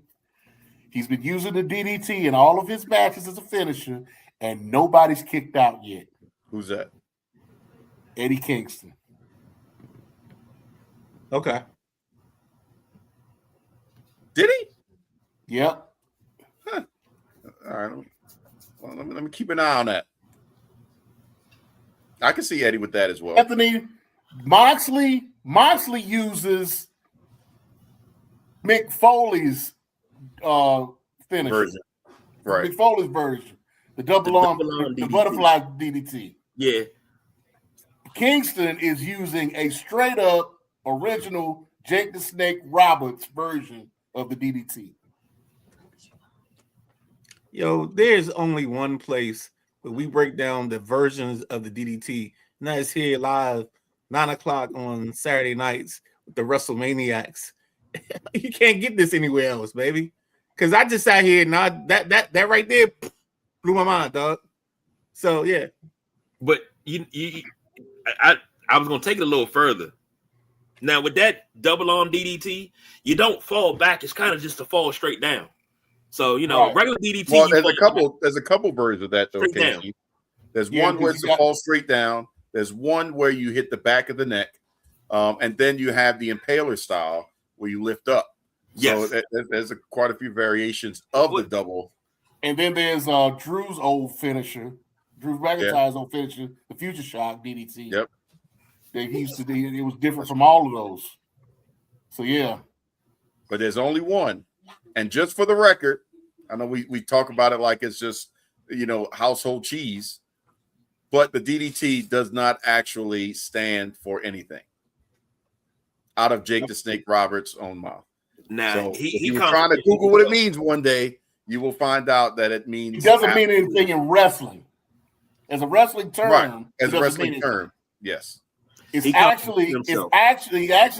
He's been using the DDT in all of his matches as a finisher, and nobody's kicked out yet.
Who's that?
Eddie Kingston.
Okay.
Did he?
Yep.
Huh. All right. Well, let me keep an eye on that. I can see Eddie with that as well.
Anthony Moxley uses Mick Foley's finish
version. Right.
Mick Foley's version. The double arm, the butterfly DDT.
Yeah.
Kingston is using a straight up original Jake the Snake Roberts version of the DDT.
Yo, there's only one place where we break down the versions of the DDT, and that is here live, 9:00 on Saturday nights with the Wrestlemaniacs. You can't get this anywhere else, baby. Because I just sat here and that right there blew my mind, dog. So yeah.
But I was gonna take it a little further. Now with that double arm DDT, you don't fall back. It's kind of just to fall straight down. So regular DDT.
Well, there's a couple versions of that though. There's one where it's a fall straight down. There's one where you hit the back of the neck, and then you have the impaler style where you lift up.
Yes.
So there's quite a few variations of the double.
And then there's Drew's old finisher, Drew McIntyre's old finisher, the Future Shock DDT.
Yep.
That he used to do. It was different from all of those. So yeah.
But there's only one. And just for the record, I know we talk about it like it's just household cheese, but the DDT does not actually stand for anything out of Jake the Snake Roberts' own mouth.
Now,
so if you're trying to Google what it means one day, you will find out that it means
it doesn't mean anything in wrestling. As a wrestling term,
right. As a wrestling term, yes.
It's actually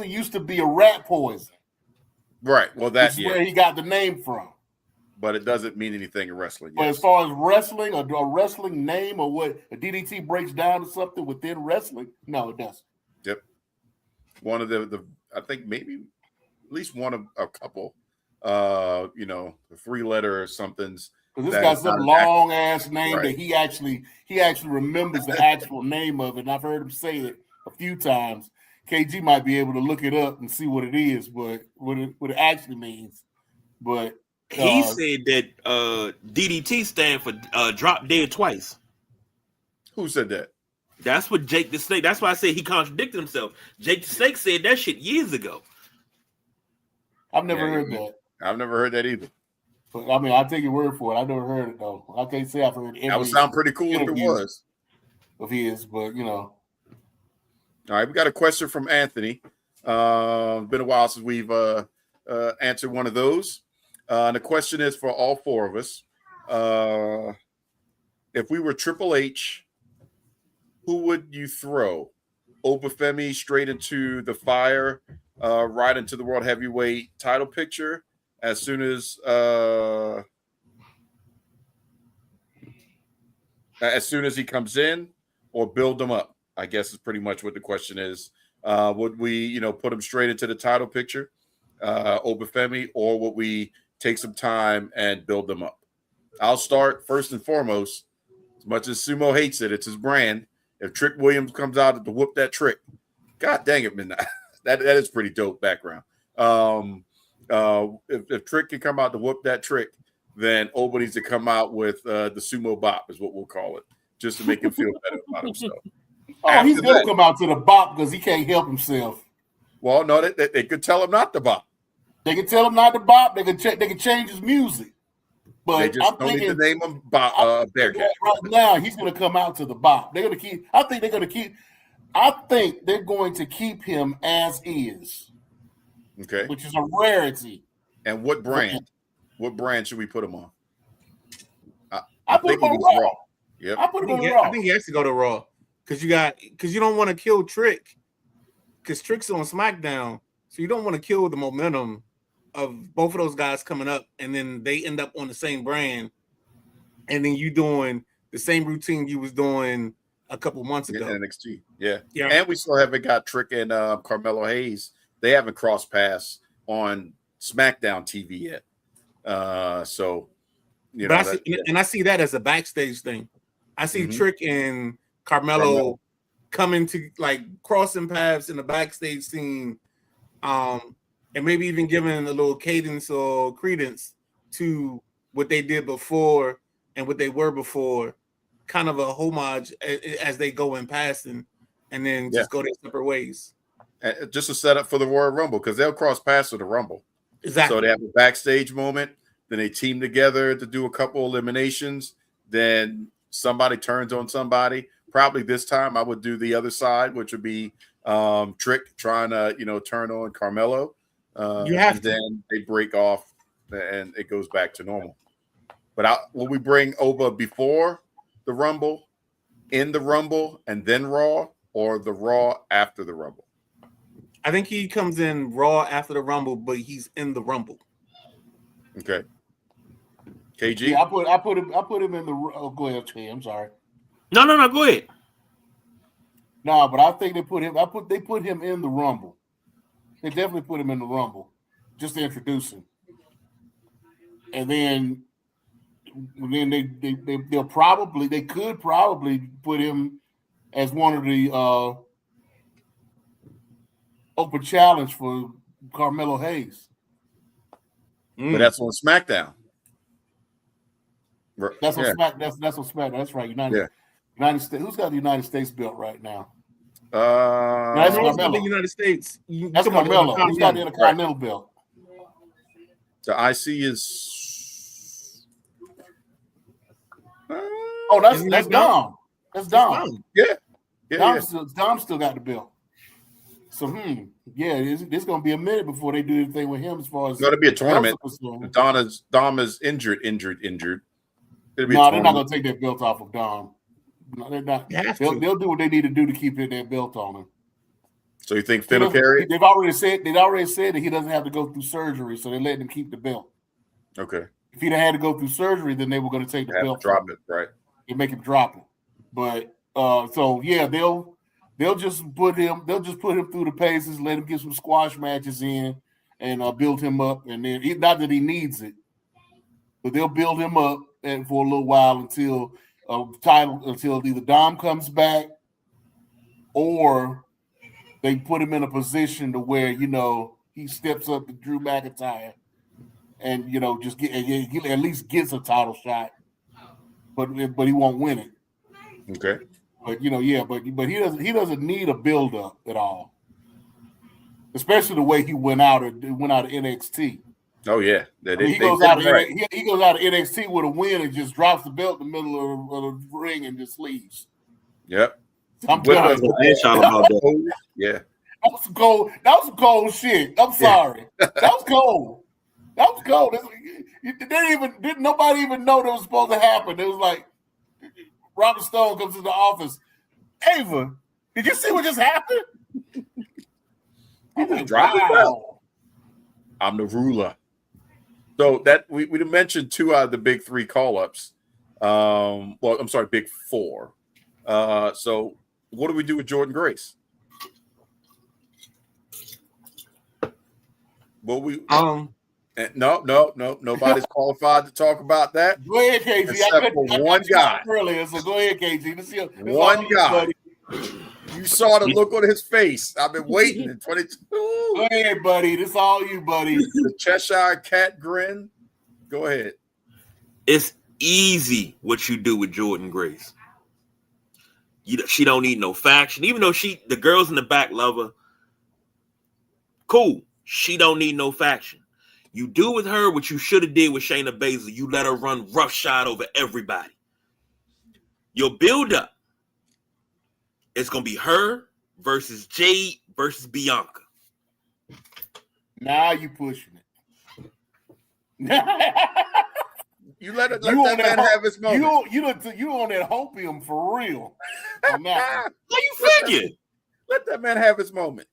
used to be a rat poison.
Right. Well, that's
where he got the name from.
But it doesn't mean anything in wrestling.
But as far as wrestling, a wrestling name or what a DDT breaks down to something within wrestling, no, it doesn't.
Yep. One of the I think maybe at least one of a couple, the 3-letter somethings.
Because this got some long ass name that he actually remembers the actual name of it. And I've heard him say it a few times. KG might be able to look it up and see what it is, but what it actually means. But
He said that DDT stand for drop dead twice.
Who said that?
That's what Jake the Snake. That's why I said he contradicted himself. Jake the Snake said that shit years ago.
I've never heard that.
I've never heard that either.
But I mean, I take your word for it. I never heard it though. I can't say I've heard every.
That would sound pretty cool if it was.
Of his, but you know.
All right, we got a question from Anthony. Been a while since we've answered one of those. And the question is for all four of us. If we were Triple H, who would you throw? Obafemi straight into the fire, right into the World Heavyweight title picture as soon as he comes in, or build him up? I guess is pretty much what the question is. Would we, put him straight into the title picture, Obafemi, or would we take some time and build them up? I'll start first and foremost. As much as Sumo hates it, it's his brand. If Trick Williams comes out to whoop that Trick, God dang it, man, that is pretty dope background. If Trick can come out to whoop that Trick, then Oba needs to come out with the Sumo Bop, is what we'll call it, just to make him feel better about himself.
He's going to come out to the bop because he can't help himself.
Well, no, they could tell him not to bop.
They can tell him not to bop. They can change his music. But
they just don't need to name him Bearcat.
Right now, he's going to come out to the bop. They're going to keep. I think they're going to keep him as is.
Okay,
which is a rarity.
And what brand? What brand should we put him on?
I put him on Raw.
Yep.
I put him on Raw.
I think he has to go to Raw because you don't want to kill Trick because Trick's on SmackDown, so you don't want to kill the momentum of both of those guys coming up, and then they end up on the same brand, and then you doing the same routine you was doing a couple months ago.
NXT, yeah. And we still haven't got Trick and Carmelo Hayes. They haven't crossed paths on SmackDown TV yet. So,
I see that as a backstage thing. I see Trick and Carmelo coming to crossing paths in the backstage scene, and maybe even giving a little cadence or credence to what they did before and what they were before, kind of a homage as they go in passing, and then just go their separate ways.
And just a setup for the Royal Rumble, because they'll cross paths to the Rumble.
Exactly.
So they have a backstage moment, then they team together to do a couple eliminations, then somebody turns on somebody. Probably this time I would do the other side, which would be Trick trying to, turn on Carmelo. Then they break off and it goes back to normal. But will we bring Oba before the Rumble, in the Rumble, and then Raw, or the Raw after the Rumble?
I think he comes in Raw after the Rumble, but he's in the Rumble.
Okay. KG?
Yeah, I put him in the. Oh, go ahead, Trey. I'm sorry.
No, go ahead.
No, but I think they put him in the Rumble. They definitely put him in the Rumble, just to introduce him, and then they could probably put him as one of the open challenge for Carmelo Hayes.
But that's on SmackDown.
That's on SmackDown. That's on SmackDown. That's right. United States. Who's got the United States belt right now?
That's Carmelo. The United States.
That's Carmelo. Who's got the Intercontinental belt?
The IC is.
That's Dom. That's Dom.
Yeah.
Dom still got the belt. So, it's going to be a minute before they do anything with him as far as.
It's going to be a tournament. Dom is injured.
They're not going to take that belt off of Dom. No, they're not. They'll do what they need to do to keep that belt on him.
So you think Finn will carry it?
They've already said that he doesn't have to go through surgery, so they're letting him keep the belt.
Okay.
If he'd had to go through surgery, then they were going to take the belt.
Drop it, right?
They make him drop it. But they'll just put him through the paces, let him get some squash matches in, and build him up. And then not that he needs it, but they'll build him up for a little while until either Dom comes back or they put him in a position to where he steps up to Drew McIntyre and just get at least gets a title shot, but he won't win it.
Okay.
But but he doesn't need a build up at all, especially the way he went out of NXT.
Oh yeah,
he goes out of NXT with a win and just drops the belt in the middle of the ring and just leaves.
Yep.
I'm done.
Yeah.
That was cold. That was some cold shit. I'm sorry. That was cold. That was cold. Nobody even know that was supposed to happen. It was like Robert Stone comes to the office. Ava, did you see what just happened?
Wow. I'm the ruler. So that we mentioned 2 out of the big 3 call-ups. Well, I'm sorry, big 4. So what do we do with Jordynne Grace? Well, no, nobody's qualified to talk about that.
Go ahead, KG.
Except for one guy
earlier, so go ahead, KG.
One guy. You saw the look on his face. I've been waiting in 22.
Go ahead, buddy. This all you, buddy.
The Cheshire Cat grin. Go ahead.
It's easy what you do with Jordynne Grace. She don't need no faction, even though the girls in the back love her. Cool. She don't need no faction. You do with her what you should have did with Shayna Baszler. You let her run roughshod over everybody. Your build-up is going to be her versus Jade versus Bianca.
Now you pushing it.
You let that man have his moment.
You on that hopium for real. On that one.
How you figure?
Let that man have his moment.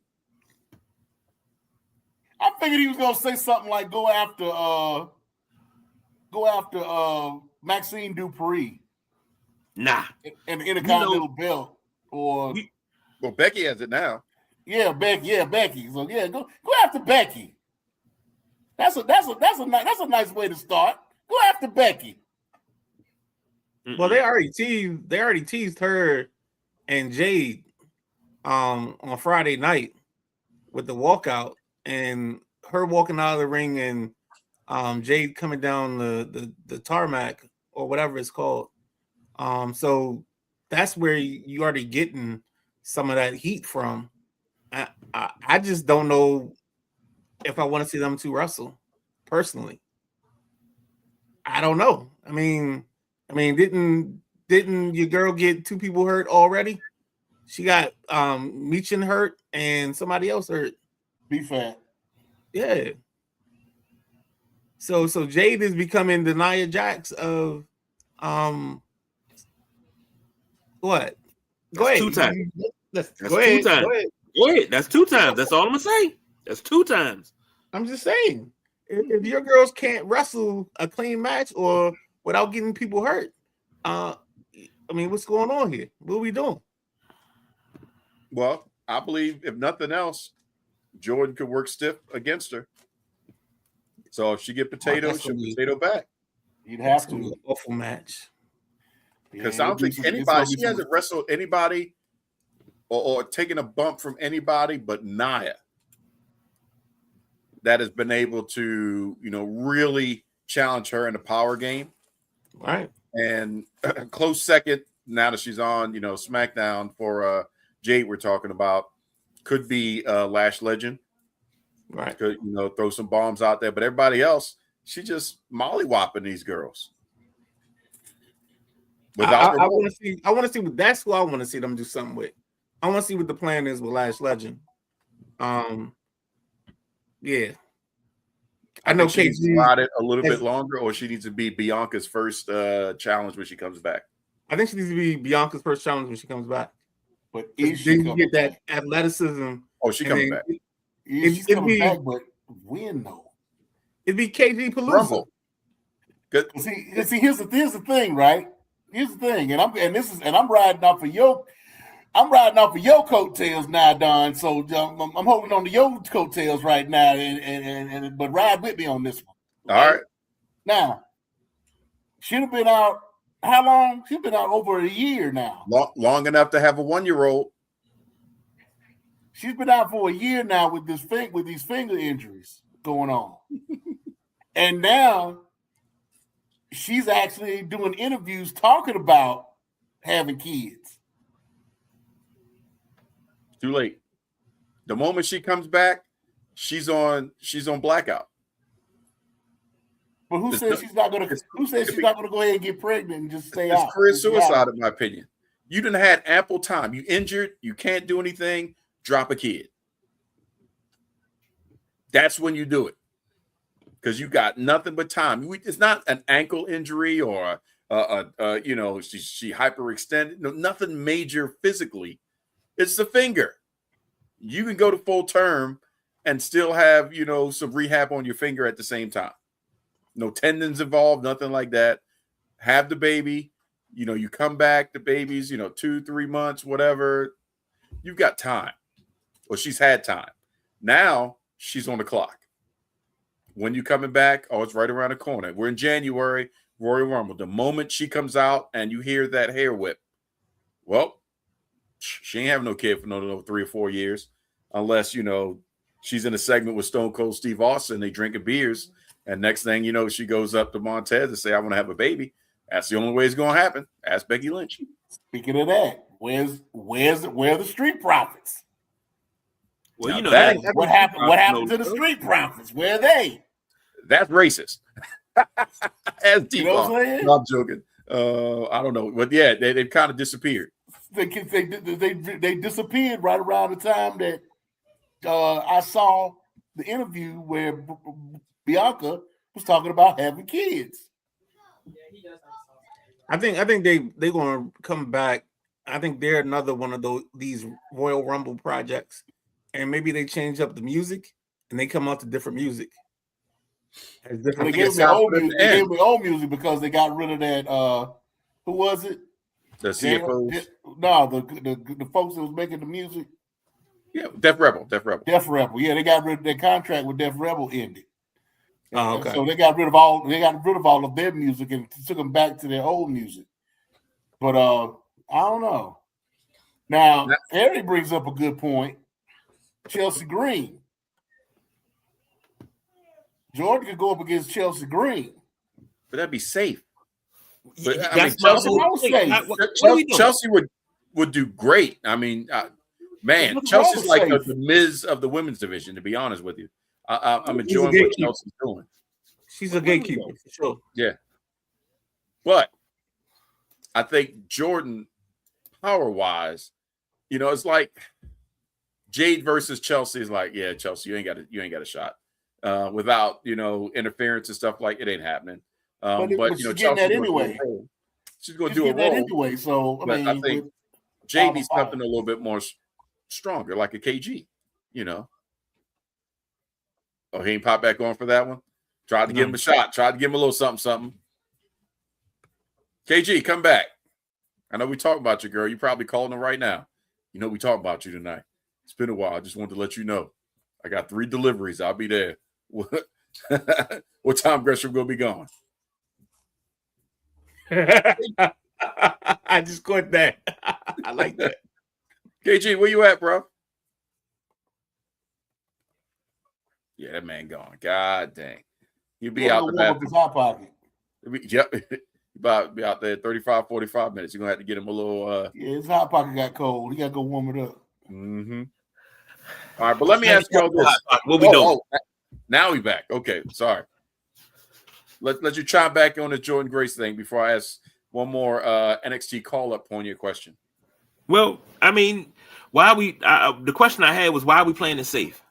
I figured he was gonna say something like go after Maxine Dupree.
Nah.
And the Intercontinental belt. Well,
Becky has it now.
Yeah, Becky. So go after Becky. That's a nice way to start. Go after Becky.
Well, they already teased her and Jade on Friday night with the walkout and her walking out of the ring and Jade coming down the tarmac or whatever it's called. So that's where you already getting some of that heat from. I just don't know if I want to see them 2 wrestle personally. I don't know. I mean, didn't your girl get 2 people hurt already? She got Meechin hurt and somebody else hurt.
Be fat.
Yeah. So Jade is becoming the Nia Jax of what? Go ahead.
2 times.
That's
Go ahead. That's 2 times. That's all I'm gonna say. That's 2 times.
I'm just saying, if your girls can't wrestle a clean match or without getting people hurt, what's going on here? What are we doing?
Well, I believe if nothing else, Jordynne could work stiff against her. So if she get potatoes, she'll potato back.
You'd have to.
An awful match.
Because I don't think anybody, she hasn't wrestled anybody or taken a bump from anybody but Nia that has been able to, really challenge her in the power game.
Right.
And a close second, now that she's on, SmackDown for Jade we're talking about, could be Lash Legend.
Right.
Could, throw some bombs out there. But everybody else, she just mollywopping these girls.
I want to see. That's who I want to see them do something with. I want to see what the plan is with Lash Legend. Yeah. I know
she needs to ride it a little bit longer, or she needs to be Bianca's first challenge when she comes back.
I think she needs to be Bianca's first challenge when she comes back.
But is she
then you get that athleticism?
Oh, she coming back.
She's coming back, but when though?
It'd be KG Palooza.
Good.
See, here's the thing, right? Here's the thing, and I'm riding off of your coattails now, Don. So I'm holding on to your coattails right now, but ride with me on this one.
Okay? All right.
Now, she'd have been out. How long? She's been out over a year now.
Long enough to have a 1-year-old.
She's been out for a year now with these finger injuries going on. And now she's actually doing interviews talking about having kids.
Too late. The moment she comes back, she's on blackout.
But who says she's not gonna go ahead and get pregnant and just stay out?
It's career suicide, in my opinion. You done had ample time. You injured, you can't do anything, drop a kid. That's when you do it. Because you got nothing but time. It's not an ankle injury or she hyperextended. No, nothing major physically. It's the finger. You can go to full term and still have, some rehab on your finger at the same time. No tendons involved, nothing like that. Have the baby, you come back, the baby's, 2-3 months, whatever. You've got time. Or she's had time. Now she's on the clock. When you coming back? Oh, it's right around the corner. We're in January, Royal Rumble. The moment she comes out and you hear that hair whip, well, she ain't having no kid for no 3 or 4 years, unless she's in a segment with Stone Cold Steve Austin. They drinking beers, and next thing you know, she goes up to Montez and say, "I want to have a baby." That's the only way it's going to happen. Ask Becky Lynch.
Speaking of that, where are the Street Profits?
Well,
what happened to the Street Profits? Where are they?
That's racist. As deep.
I'm
joking. I don't know, but yeah, they've kind of disappeared.
They disappeared right around the time that I saw the interview where Bianca was talking about having kids.
I think they're going to come back. I think they're another one of these Royal Rumble projects, and maybe they change up the music and they come out to different music.
They gave me old music because they got rid of that. Who was it?
The CFOs?
No, the folks that was making the music.
Yeah, Def Rebel.
Yeah, they got rid of their contract with Def Rebel ended.
Oh, okay.
So they got rid of all of their music and took them back to their old music. But I don't know. Now, Harry brings up a good point. Chelsea Green. Jordan could go up against Chelsea Green.
But that'd be safe. But Chelsea would do great. I mean, Chelsea's like the Miz of the women's division, to be honest with you. I'm enjoying what Chelsea's doing.
She's a gatekeeper, for sure.
Yeah. But I think Jordan, power-wise, it's like Jade versus Chelsea is like, yeah, Chelsea, you ain't got a shot. Without, interference and stuff like it ain't happening. But
she's getting that anyway.
She's going to do a role
anyway. So
I think Jade needs something a little bit more stronger, like a KG. Oh, he ain't popped back on for that one. Tried to give him a shot. Tried to give him a little something. KG, come back. I know we talking about you, girl. You probably calling him right now. We talking about you tonight. It's been a while. I just wanted to let you know. I got 3 deliveries. I'll be there. What time Gresham gonna be gone?
I just caught that. I like that.
KG, where you at, bro? Yeah, that man gone. God dang. He'll be out the back.
His hot pocket.
Yep. About be out there 35, 45 minutes. You're gonna have to get him a little
his hot pocket got cold. He gotta go warm it up.
Mm-hmm. All right, but let me ask you all this.
What we doing?
Now we back. Okay, sorry. Let you chime back on the Jordan Grace thing before I ask one more NXT call-up on your question.
Well, I mean, the question I had was, why are we playing it safe?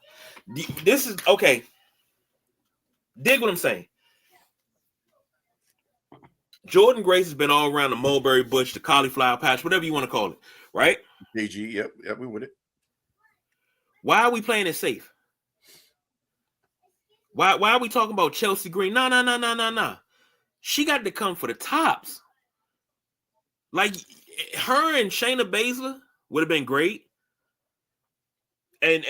This is okay. Dig what I'm saying. Jordan Grace has been all around the mulberry bush, the cauliflower patch, whatever you want to call it, right?
KG, yep, we with it.
Why are we playing it safe? Why are we talking about Chelsea Green? No. She got to come for the tops. Like her and Shayna Baszler would have been great. And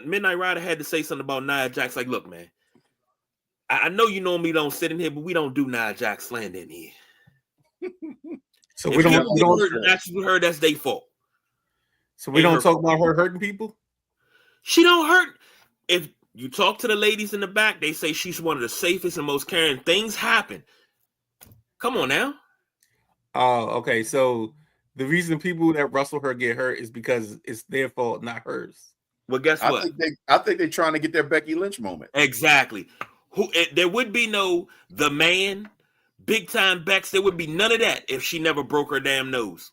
Midnight Rider had to say something about Nia Jax. Like, look, man, I know you normally don't sit in here, but we don't do Nia Jax slander in here.
So we don't
matches with her. That's their fault.
So we don't talk about her hurting people.
She don't hurt. If You talk to the ladies in the back, they say she's one of the safest and most caring. Things happen. Come on now.
Oh, okay. So the reason people that wrestle her get hurt is because it's their fault, not hers.
Well, guess what?
I think they're trying to get their Becky Lynch moment.
Exactly. There would be no the man, big time Bex. There would be none of that if she never broke her damn nose.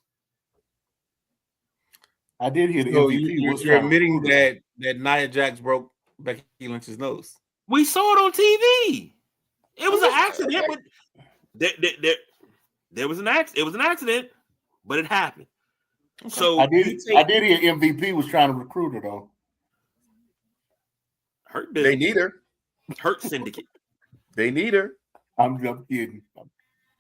I did hear the
So
MVP.
You're admitting that Nia Jax broke Becky Lynch's nose.
We saw it on TV. It was an accident, but there was an accident. It was an accident, but it happened. Okay. So
I did hear MVP was trying to recruit her though.
Hurt
they need her.
Hurt Syndicate.
They need her.
I'm kidding.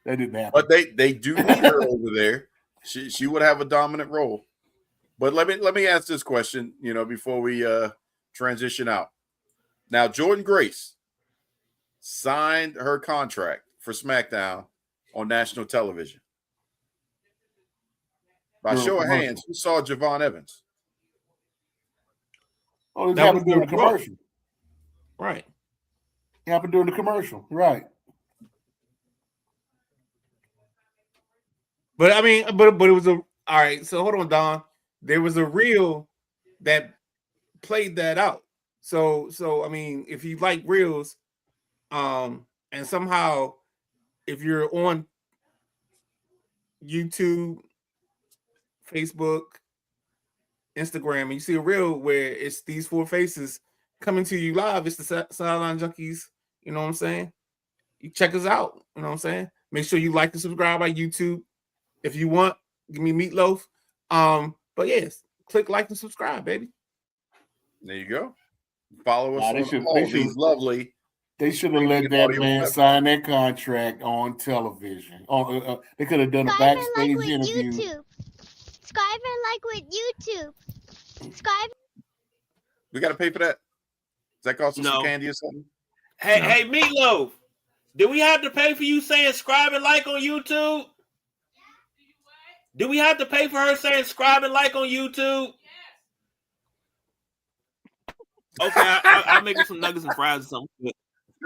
That didn't happen.
But they do need her over there. She would have a dominant role. But let me ask this question, before we transition out. Now, Jordan Grace signed her contract for SmackDown on national television. By show of hands, who saw Javon Evans?
Oh, it happened during the commercial.
Right.
It happened during the commercial. Right.
But I mean, but it was all right. So hold on, Don. There was a reel that played that out. So I mean, if you like reels, and somehow if you're on YouTube, Facebook, Instagram, and you see a reel where it's these four faces coming to you live, it's the Sideline Junkies, you know what I'm saying? You check us out, you know what I'm saying? Make sure you like and subscribe on YouTube. If you want, give me Meatloaf. But yes, click like and subscribe, baby.
There you go. Follow us on all these lovely.
They should have let that man sign that contract on television. They could have done a backstage interview.
Subscribe and like with YouTube. Subscribe.
We got to pay for that. Does that cost us some candy or something?
Hey, Meatloaf. Did we have to pay for you saying subscribe and like on YouTube? Do we have to pay for her saying subscribe and like on YouTube? Okay, I'll make her some nuggets and fries or something.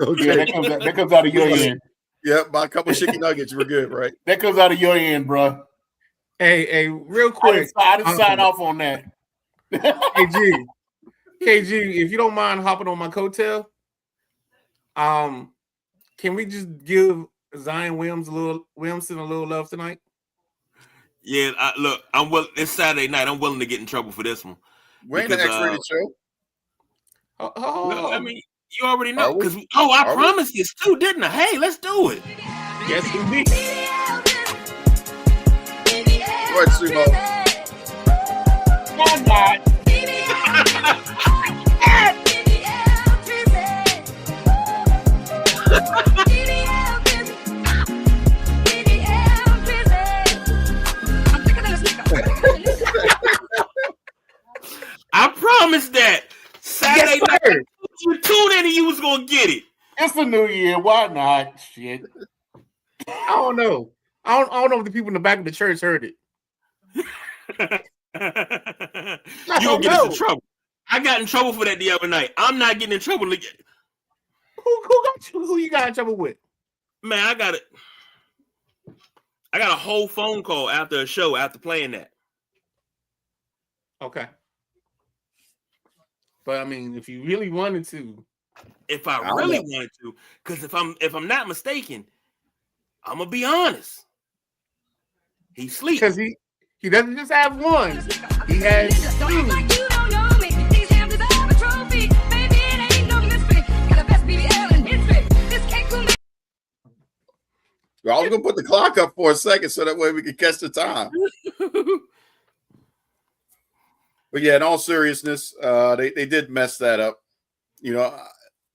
Okay, yeah, that comes out of your end.
Yep, buy a couple of chicken nuggets. We're good, right?
That comes out of your end, bro.
Hey, real quick.
I didn't sign off on that.
KG, if you don't mind hopping on my coattail, can we just give Zion Williamson a little love tonight?
Yeah, look, it's Saturday night. I'm willing to get in trouble for this one.
We're in the X-rated show.
Well, I mean, you already know. Because I promised this too, didn't I? Hey, let's do it.
Yes, indeed.
Go ahead, Sumo.
Why not?
I promised that Saturday night you tuned in and you was gonna get it.
It's the new year. Why not? Shit.
I don't know. I don't know if the people in the back of the church heard it.
You gonna get us in trouble. I got in trouble for that the other night. I'm not getting in trouble again.
Who got you? Who you got in trouble with?
Man, I got a whole phone call after a show after playing that.
Okay. But I mean, if you really wanted to.
If I really wanted to, because if I'm not mistaken, I'm gonna be honest. He sleeps.
Because he doesn't just have one. He has two.
I was gonna put the clock up for a second so that way we can catch the time. But yeah, in all seriousness, they did mess that up.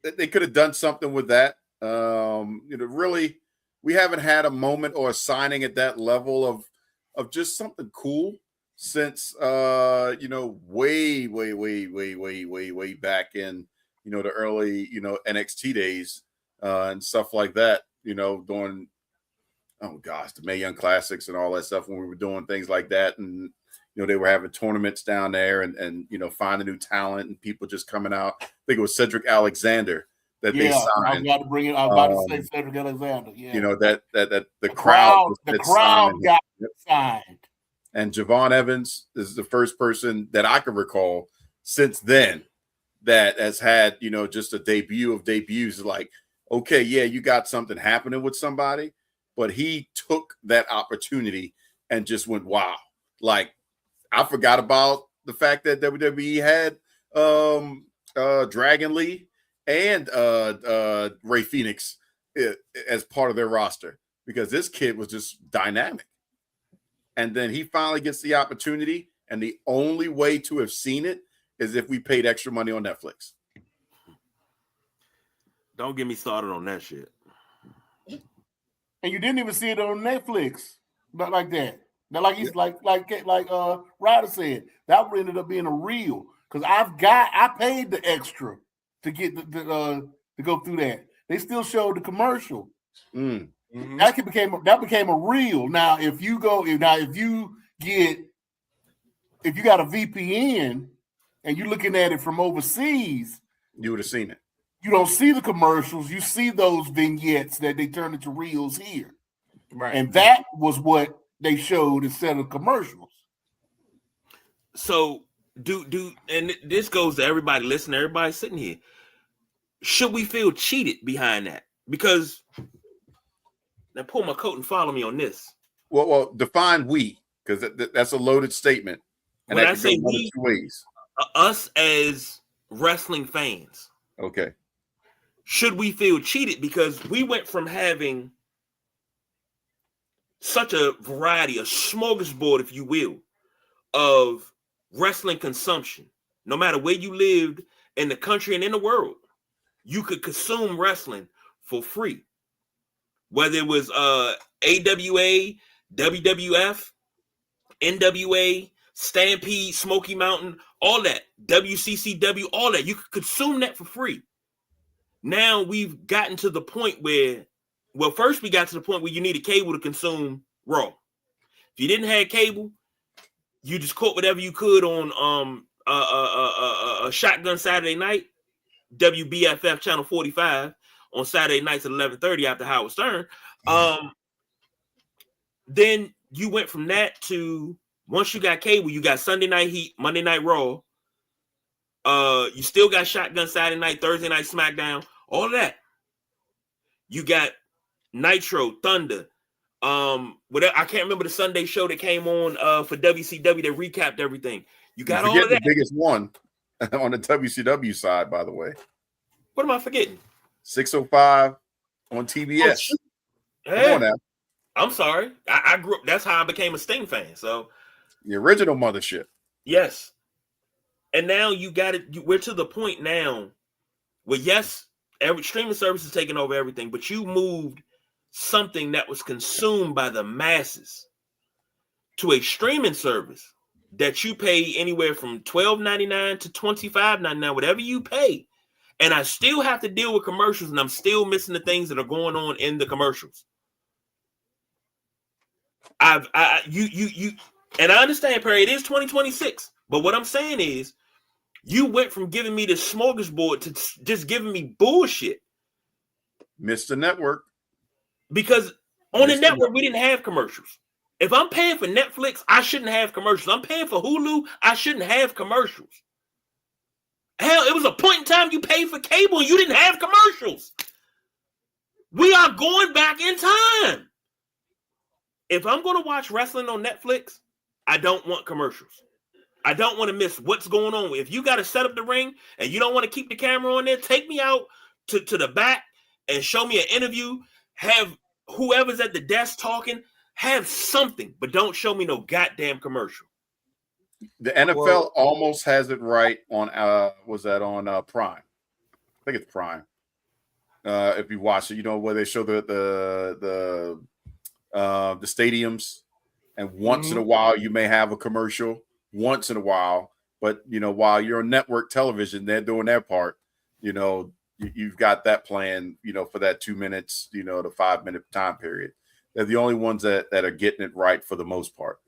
They could have done something with that. Really, we haven't had a moment or a signing at that level of just something cool since way back in the early NXT days and stuff like that. During the Mae Young Classics and all that stuff when we were doing things like that, and they were having tournaments down there and finding new talent and people just coming out. I think it was Cedric Alexander that they signed.
I was about to bring it. I was about to say Cedric Alexander. Yeah,
that the crowd
got signed.
And Javon Evans is the first person that I can recall since then that has had just a debut of debuts. Like, okay, yeah, you got something happening with somebody, but he took that opportunity and just went wow. Like, I forgot about the fact that WWE had Dragon Lee and Ray Phoenix as part of their roster, because this kid was just dynamic. And then he finally gets the opportunity, and the only way to have seen it is if we paid extra money on Netflix.
Don't get me started on that shit.
And you didn't even see it on Netflix, not like that. Not like he's like Ryder said, that ended up being a reel, because I paid the extra to get to go through that. They still showed the commercial.
Mm-hmm.
That became a reel. Now, if you got a VPN and you're looking at it from overseas,
you would have seen it.
You don't see the commercials. You see those vignettes that they turn into reels here.
Right.
And that was what they showed instead of commercials.
So and this goes to everybody listening, everybody sitting here. Should we feel cheated behind that? Because now pull my coat and follow me on this.
Well, define we, because that's a loaded statement. And
when
that
I say we,
two ways.
Us as wrestling fans.
Okay.
Should we feel cheated because we went from having such a variety, a smorgasbord, if you will, of wrestling consumption. No matter where you lived in the country and in the world, you could consume wrestling for free. Whether it was AWA, WWF, NWA, Stampede, Smoky Mountain, all that, WCCW, all that, you could consume that for free. Now we've gotten to the point where, well, first we got to the point where you needed cable to consume Raw. If you didn't have cable, you just caught whatever you could on a Shotgun Saturday Night, WBFF Channel 45 on Saturday nights at 11:30 after Howard Stern. Then you went from that to, once you got cable, you got Sunday Night Heat, Monday Night Raw. You still got Shotgun Saturday Night, Thursday Night SmackDown, all of that. You got Nitro, Thunder, whatever. I can't remember the Sunday show that came on for WCW that recapped everything. You got all of that.
The biggest one on the WCW side, by the way.
What am I forgetting?
605 on TBS.
Oh, hey, come on now. I'm sorry. I grew up. That's how I became a Sting fan. So
the original Mothership.
Yes. And now you got it. We're to the point now where, yes, every streaming service is taking over everything, but you moved something that was consumed by the masses to a streaming service that you pay anywhere from $12.99 to $25.99, whatever you pay. And I still have to deal with commercials, and I'm still missing the things that are going on in the commercials. And I understand, Perry, it is 2026, but what I'm saying is, you went from giving me the smorgasbord to just giving me bullshit.
Missed the network.
Because on the network, we didn't have commercials. If I'm paying for Netflix, I shouldn't have commercials. I'm paying for Hulu, I shouldn't have commercials. Hell, it was a point in time you paid for cable and you didn't have commercials. We are going back in time. If I'm going to watch wrestling on Netflix, I don't want commercials. I don't want to miss what's going on. If you got to set up the ring and you don't want to keep the camera on there, take me out to the back and show me an interview. Have whoever's at the desk talking, have something, but don't show me no goddamn commercial.
The NFL almost has it right on was that on Prime? I think it's Prime. If you watch it, where they show the stadiums, and once in a while you may have a commercial. Once in a while, but while you're on network television, they're doing their part. You've got that plan, for that 2 minutes, the 5 minute time period. They're the only ones that are getting it right for the most part.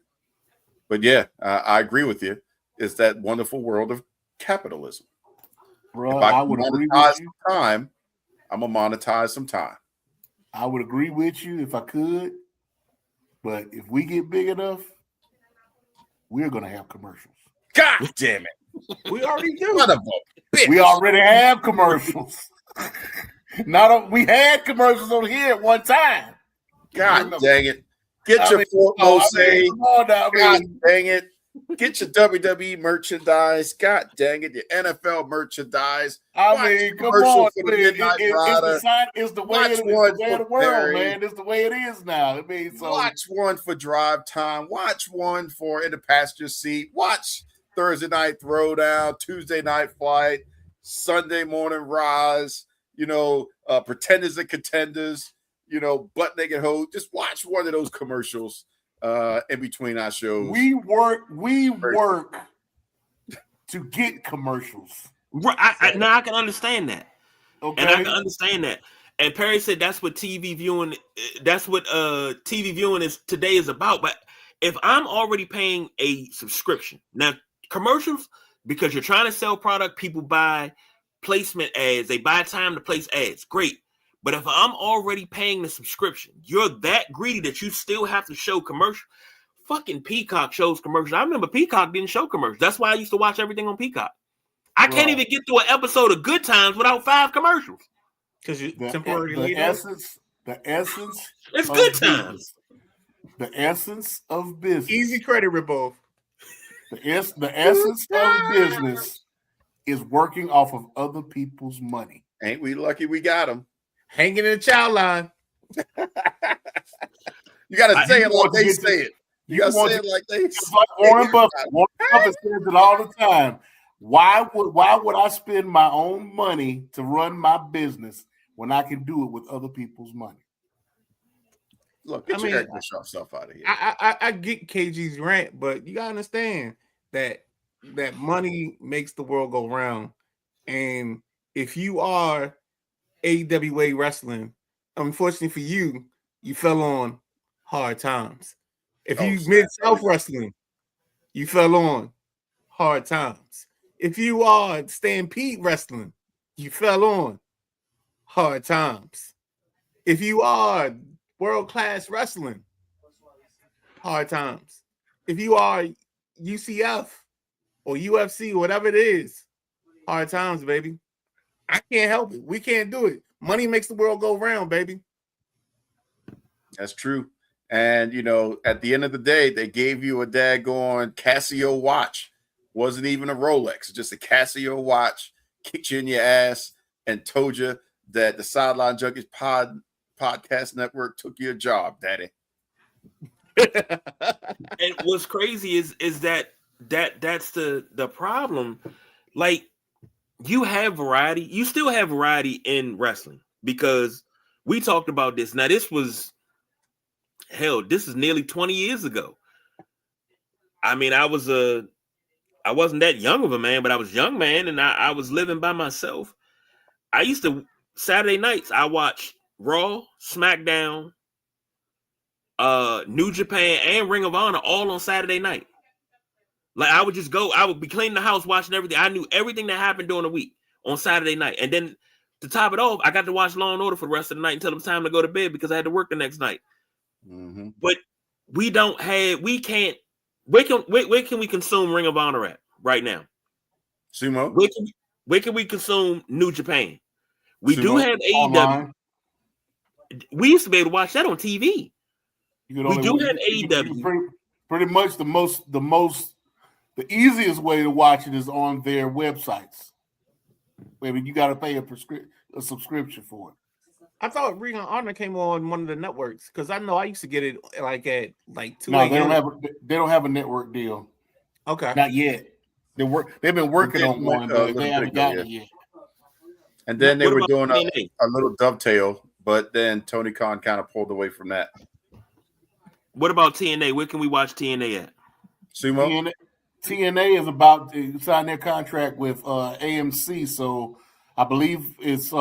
But yeah, I agree with you. It's that wonderful world of capitalism.
Bro,
If I
I
can
would agree
monetize
with you.
some time, I'm gonna monetize some time.
I would agree with you if I could. But if we get big enough, we're gonna have commercials.
God damn it!
We already do.
Son of a bitch.
We already have commercials. We had commercials on here at one time.
God dang it! Get your Fort
come on now,
God dang it! Get your WWE merchandise. God dang it! Your NFL merchandise.
Come
commercial
on,
for the Midnight Rider.
It's the way of the world, man. It's the way it is now.
Watch one for Drive Time. Watch one for In the Passenger Seat. Watch Thursday Night Throwdown, Tuesday Night Flight, Sunday Morning Rise. Pretenders and Contenders. Butt Naked Ho. Just watch one of those commercials in between our shows.
We work to get commercials.
Now I can understand that.
Okay.
And I can understand that. And Perry said that's what TV viewing. That's what TV viewing today is about. But if I'm already paying a subscription now, commercials, because you're trying to sell product, people buy placement ads. They buy time to place ads. Great. But if I'm already paying the subscription, you're that greedy that you still have to show commercial. Fucking Peacock shows commercials. I remember Peacock didn't show commercials. That's why I used to watch everything on Peacock. I can't even get through an episode of Good Times without 5 commercials.
Because you
the
temporarily
essence.
It's Good Times.
The essence of business.
Easy credit ripoff.
The essence of business is working off of other people's money.
Ain't we lucky we got them?
Hanging in the child line.
You got to say it like they say it. You got to say it like they say it.
Like Warren Buffett. Warren Buffett says it all the time. Why would I spend my own money to run my business when I can do it with other people's money?
Look, get your Eric Bischoff stuff out of here.
I get KG's rant, but you gotta understand that money makes the world go round. And if you are AWA wrestling, unfortunately for you, you fell on hard times. If you Mid-South wrestling, you fell on hard times. If you are Stampede wrestling, you fell on hard times. If you are world-class wrestling, hard times. If you are UCF or UFC, whatever it is, hard times, baby. I can't help it. We can't do it. Money makes the world go round, baby.
That's true. And, at the end of the day, they gave you a daggone Casio watch. Wasn't even a Rolex, just a Casio watch, kicked you in your ass and told you that the Sideline Junkies podcast network took your job, daddy.
And what's crazy is that's the problem. Like, you have variety. You still have variety in wrestling because we talked about this. Now, this is nearly 20 years ago. I mean, I wasn't that young of a man, but I was a young man and I was living by myself. I used to, Saturday nights, I watched Raw, SmackDown, New Japan, and Ring of Honor all on Saturday night. Like, I would be cleaning the house, watching everything. I knew everything that happened during the week on Saturday night. And then to top it off, I got to watch Law and Order for the rest of the night until it was time to go to bed because I had to work the next night. Mm-hmm. But where can we consume Ring of Honor at right now?
Sumo.
Where can we consume New Japan? We
Sumo.
Do have AEW.
Online.
We used to be able to watch that on TV. We do have AEW.
Pretty much the easiest way to watch it is on their websites. Maybe you got to pay a subscription for it.
I thought Ring of Honor came on one of the networks because I know I used to get it at 2
No,
a.m.
they don't have a network deal.
Okay,
not yet. They've been working on one, but they haven't gotten it yet.
And then they were doing a little dovetail, but then Tony Khan kind of pulled away from that.
What about TNA? Where can we watch TNA at?
Sumo.
TNA is about to sign their contract with AMC, so I believe it's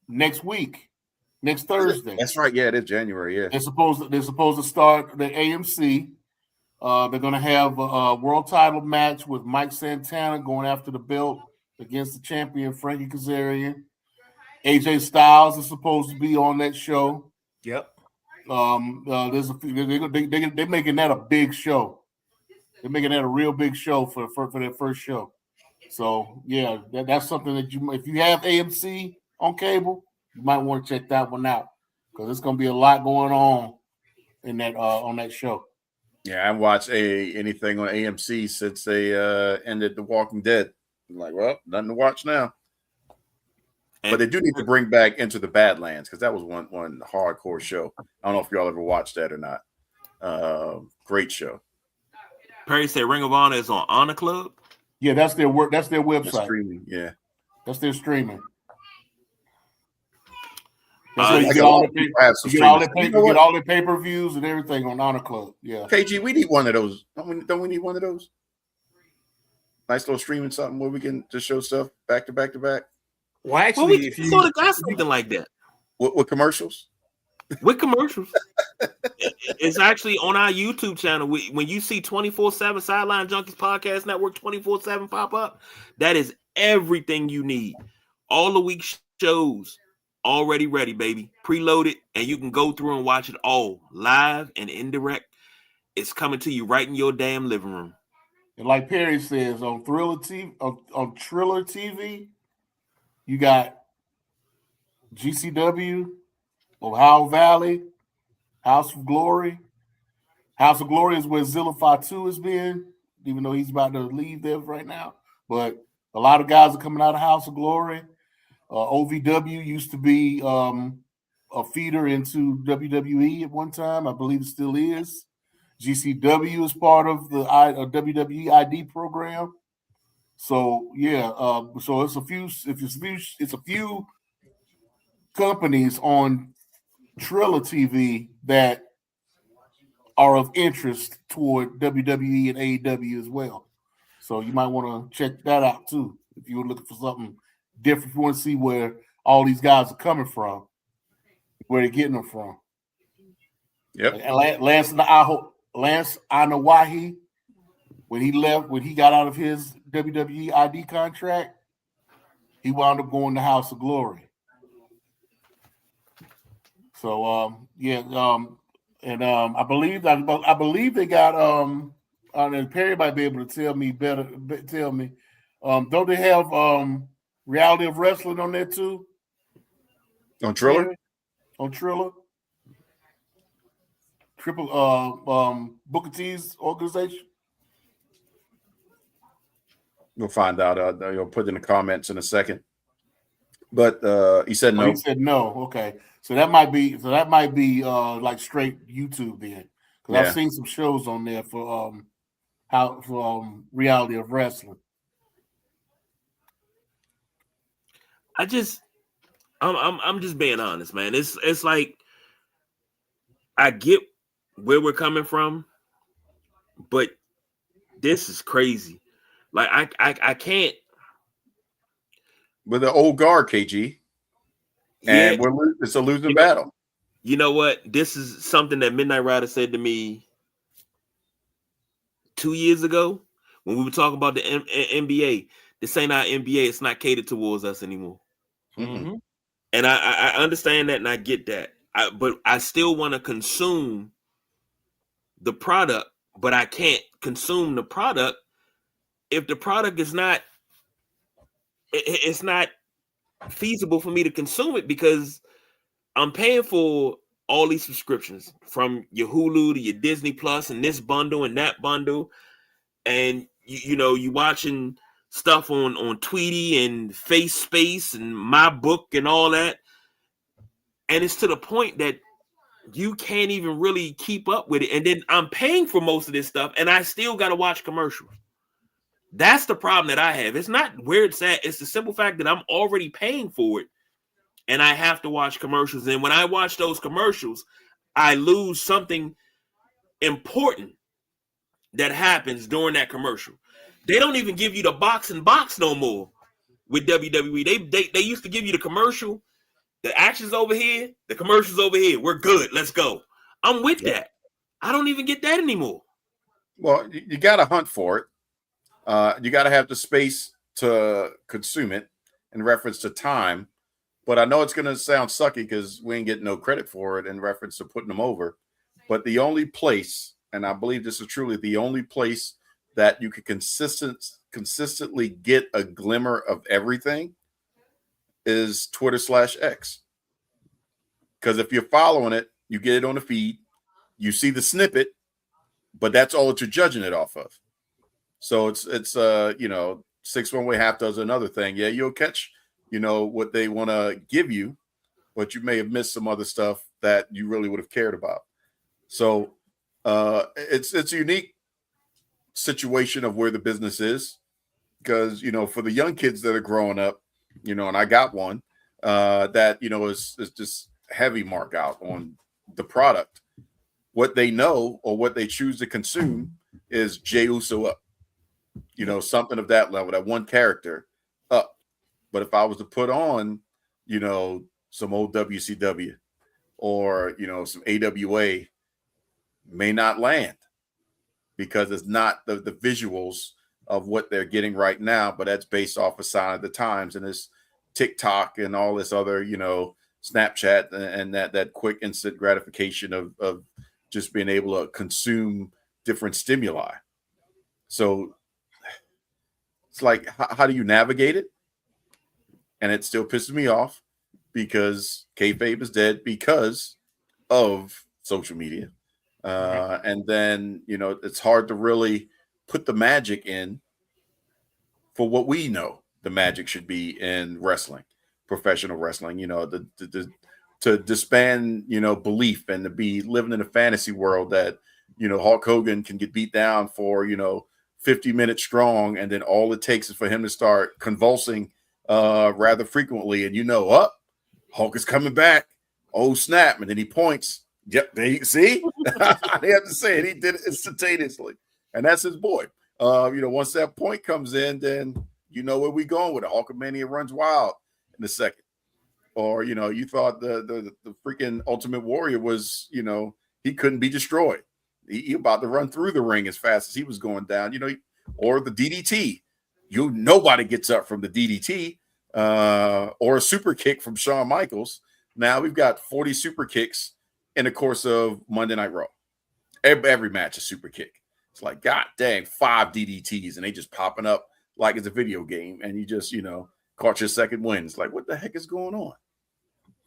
next Thursday.
That's right. Yeah, it is January. Yeah,
they're supposed to start the AMC They're going to have a world title match with Mike Santana going after the belt against the champion Frankie Kazarian. AJ Styles is supposed to be on that show.
Yep.
There's they're making that a big show. They're making that a real big show for their first show. So yeah, that's something that if you have AMC on cable, you might want to check that one out because there's going to be a lot going on in that on that show.
Yeah, I haven't watched anything on AMC since they ended The Walking Dead. I'm like, well, nothing to watch now. But they do need to bring back Into the Badlands because that was one hardcore show. I don't know if y'all ever watched that or not. Great show.
Perry said Ring of Honor is on Honor Club.
Yeah, that's their work. That's their website.
Streaming, yeah.
That's their streaming.
You get all
their pay-per-views and everything on Honor Club. Yeah.
KG, we need one of those. Don't we need one of those? Nice little streaming something where we can just show stuff back to back to back.
Well, actually,
if you sort of got something like that
with commercials.
With commercials, it's actually on our YouTube channel. When you see 24/7 Sideline Junkies Podcast Network 24/7 pop up, that is everything you need. All the week shows already ready, baby, preloaded, and you can go through and watch it all live and indirect. It's coming to you right in your damn living room.
And like Perry says on Triller TV, you got GCW, Ohio Valley, House of Glory. House of Glory is where Zilla Fatu has been, even though he's about to leave there right now. But a lot of guys are coming out of House of Glory. OVW used to be a feeder into WWE at one time. I believe it still is. GCW is part of the WWE ID program. So yeah, so it's a few companies on Triller TV that are of interest toward WWE and AEW as well. So you might want to check that out too if you're looking for something different. If you want to see where all these guys are coming from, where they're getting them from.
Yep.
And Lance Anawahi, when he got out of his WWE ID contract, he wound up going to House of Glory. So I believe they got and Perry might be able to tell me better. Tell me, don't they have Reality of Wrestling on there too?
On Triller?
Perry? On Triller. Booker T's organization.
We'll find out. You'll put in the comments in a second. But he said no.
He said no. Okay, so that might be like straight YouTube then, because I've seen some shows on there for Reality of Wrestling.
I'm just being honest, man. It's like I get where we're coming from, but this is crazy. Like I can't.
With the old guard, KG, and it's a losing battle.
You know what? This is something that Midnight Rider said to me 2 years ago when we were talking about the NBA. This ain't our NBA. It's not catered towards us anymore.
Mm-hmm.
And I understand that and I get that. But I still want to consume the product, but I can't consume the product if the product is not. It's not feasible for me to consume it because I'm paying for all these subscriptions from your Hulu to your Disney Plus and this bundle and that bundle. And you watching stuff on Tweety and Face Space and My Book and all that. And it's to the point that you can't even really keep up with it. And then I'm paying for most of this stuff and I still got to watch commercials. That's the problem that I have. It's not where it's at. It's the simple fact that I'm already paying for it and I have to watch commercials. And when I watch those commercials, I lose something important that happens during that commercial. They don't even give you the box and box no more with WWE. They used to give you the commercial, the action's over here, the commercial's over here. We're good. Let's go. I'm with that. I don't even get that anymore.
Well, you got to hunt for it. You got to have the space to consume it in reference to time. But I know it's going to sound sucky because we ain't getting no credit for it in reference to putting them over. But the only place, and I believe this is truly the only place that you can consistently get a glimmer of everything is Twitter/X. Because if you're following it, you get it on the feed, you see the snippet, but that's all that you're judging it off of. So it's 6 one way, half dozen another thing. Yeah, you'll catch, what they want to give you, but you may have missed some other stuff that you really would have cared about. So it's a unique situation of where the business is, because for the young kids that are growing up, and I got one that is just heavy mark out on the product. What they know or what they choose to consume is Jey Uso up, something of that level, that one character up. But if I was to put on, some old WCW or some AWA, may not land because it's not the visuals of what they're getting right now, but that's based off a sign of the times, and it's TikTok and all this other, Snapchat and that quick instant gratification of just being able to consume different stimuli. So it's like, how do you navigate it? And it still pisses me off because kayfabe is dead because of social media. And then, it's hard to really put the magic in for what we know the magic should be in wrestling, professional wrestling, to disband, belief and to be living in a fantasy world that, Hulk Hogan can get beat down for, 50 minutes strong. And then all it takes is for him to start convulsing rather frequently. And Hulk is coming back. Oh, snap. And then he points. Yep, they see. They have to say it. He did it instantaneously, and that's his boy. Once that point comes in, then where we going with it. Hulkamania runs wild in a second, or you thought the freaking Ultimate Warrior was he couldn't be destroyed. He about to run through the ring as fast as he was going down. Or the DDT. Nobody gets up from the DDT, or a super kick from Shawn Michaels. Now we've got 40 super kicks in the course of Monday Night Raw. Every match is super kick. It's like, God dang, 5 DDTs, and they just popping up like it's a video game, and you just, caught your second win. It's like, what the heck is going on?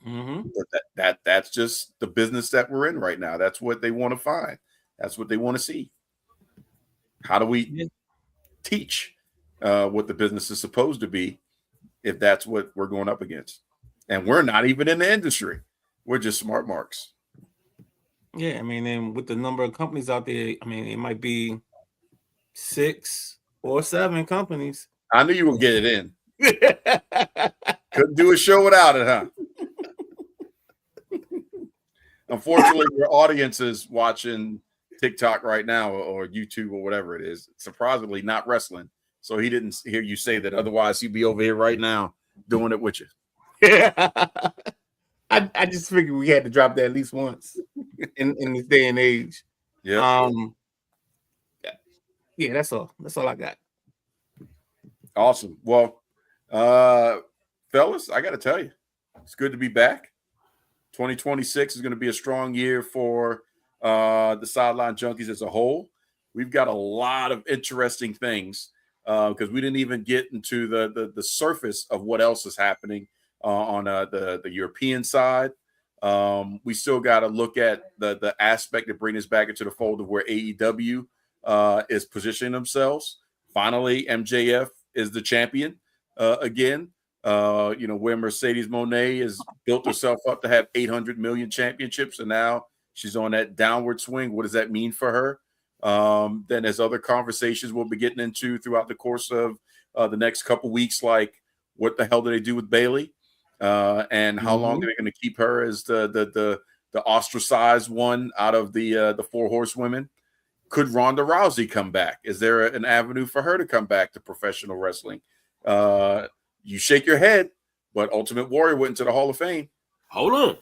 Mm-hmm. But that's just the business that we're in right now. That's what they want to find. That's what they want to see. How do we teach what the business is supposed to be if that's what we're going up against? And we're not even in the industry. We're just smart marks.
Yeah, and with the number of companies out there, it might be 6 or 7 companies.
I knew you would get it in. Couldn't do a show without it, huh? Unfortunately, your audience is watching TikTok right now or YouTube or whatever it is. Surprisingly, not wrestling. So he didn't hear you say that. Otherwise, he'd be over here right now doing it with you.
I just figured we had to drop that at least once in this day and age.
Yeah.
Yeah, that's all. That's all I got.
Awesome. Well, fellas, I got to tell you, it's good to be back. 2026 is going to be a strong year for the Sideline Junkies as a whole. We've got a lot of interesting things because we didn't even get into the surface of what else is happening on the European side. We still got to look at the aspect of bringing us back into the fold of where AEW is positioning themselves. Finally, MJF is the champion again. Where Mercedes Moné has built herself up to have 800 million championships, and now she's on that downward swing. What does that mean for her? Then there's other conversations we'll be getting into throughout the course of the next couple weeks, like what the hell do they do with Bayley? And how long are they going to keep her as the ostracized one out of the 4 horsewomen? Could Ronda Rousey come back? Is there an avenue for her to come back to professional wrestling? You shake your head, but Ultimate Warrior went into the Hall of Fame.
Hold on.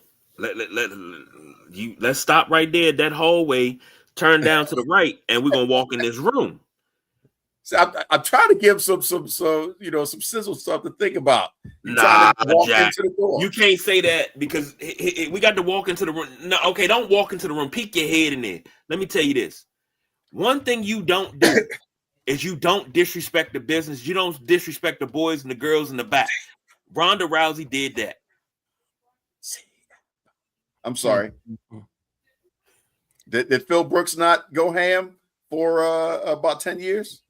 Let's stop right there. That hallway. turn down to the right, and we're gonna walk in this room.
So I'm trying to give some sizzle stuff to think about.
Nah,
walk
Jack,
into the door.
you can't say that because we got to walk into the room. No, okay, don't walk into the room. Peek your head in there. Let me tell you this. One thing you don't do is you don't disrespect the business. You don't disrespect the boys and the girls in the back. Ronda Rousey did that.
I'm sorry. Did Phil Brooks not go ham for about 10 years?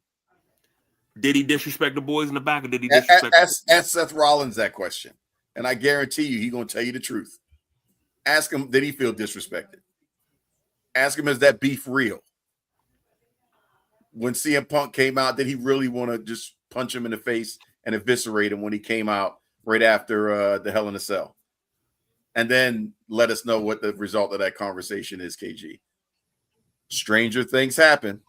Did he disrespect the boys in the back, or did he disrespect?
Ask Seth Rollins that question, and I guarantee you he's going to tell you the truth. Ask him, did he feel disrespected? Ask him, is that beef real? When CM Punk came out, did he really want to just punch him in the face and eviscerate him when he came out right after the Hell in a Cell? And then let us know what the result of that conversation is, KG. Stranger things happen.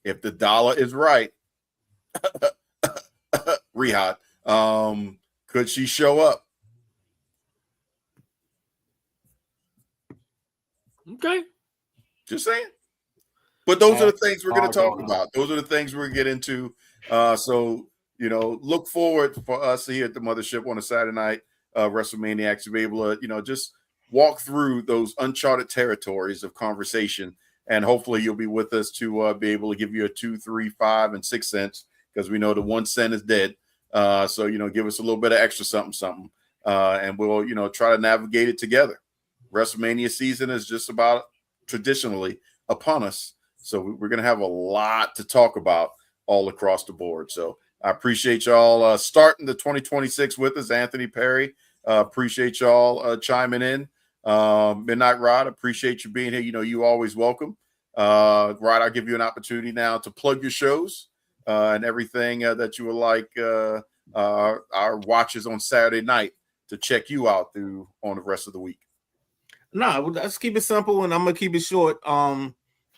If the dollar is right, Rehad, could she show up?
Okay.
Just saying. But those are the things we're going to talk about. Those are the things we're going to get into. So, look forward for us here at the Mothership on a Saturday night, Wrestlemaniacs, to be able to, just walk through those uncharted territories of conversation. And hopefully you'll be with us to be able to give you a 2, 3, 5, and 6 cents, because we know the 1 cent is dead. So, give us a little bit of extra something. And we'll, try to navigate it together. WrestleMania season is just about traditionally upon us. So we're going to have a lot to talk about all across the board. So I appreciate y'all starting the 2026 with us. Anthony Perry, appreciate y'all chiming in. Midnight Rod, appreciate you being here. You always welcome. Rod, I'll give you an opportunity now to plug your shows and everything that you would like our watchers on Saturday night to check you out on the rest of the week.
No, let's keep it simple, and I'm going to keep it short.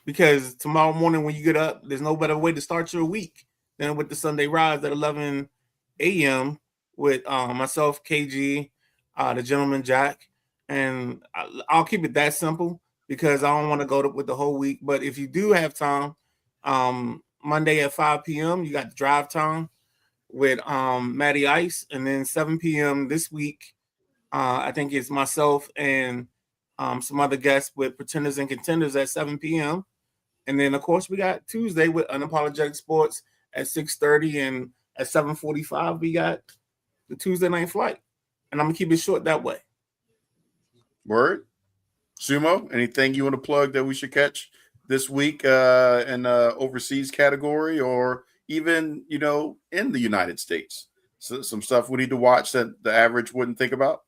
Because tomorrow morning when you get up, there's no better way to start your week than with the Sunday Rise at 11 a.m. with myself, KG, the gentleman Jack, and I'll keep it that simple because I don't want to go with the whole week. But if you do have time, Monday at 5 p.m. you got the drive time with Matty Ice, and then 7 p.m. this week, I think it's myself and some other guests with Pretenders and Contenders at 7 p.m. And then, of course, we got Tuesday with Unapologetic Sports at 6:30, and at 7:45 we got the Tuesday Night Flight. And I'm going to keep it short that way.
Word. Sumo, anything you want to plug that we should catch this week in overseas category, or even, in the United States? So, some stuff we need to watch that the average wouldn't think about?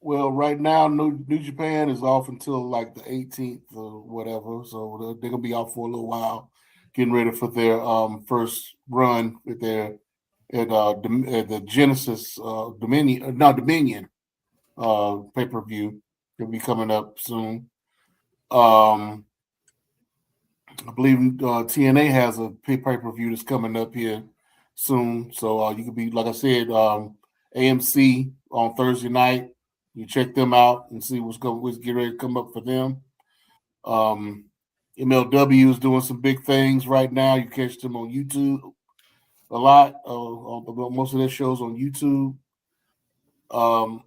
Well, right now, New Japan is off until like the 18th or whatever. So they're going to be off for a little while, getting ready for their first run with their at the Genesis Dominion pay-per-view. It'll be coming up soon. I believe TNA has a pay-per-view that's coming up here soon. So you could be, like I said, AMC on Thursday night. You check them out and see what's getting ready to come up for them. MLW is doing some big things right now. You catch them on YouTube a lot. Most of their shows on YouTube. There's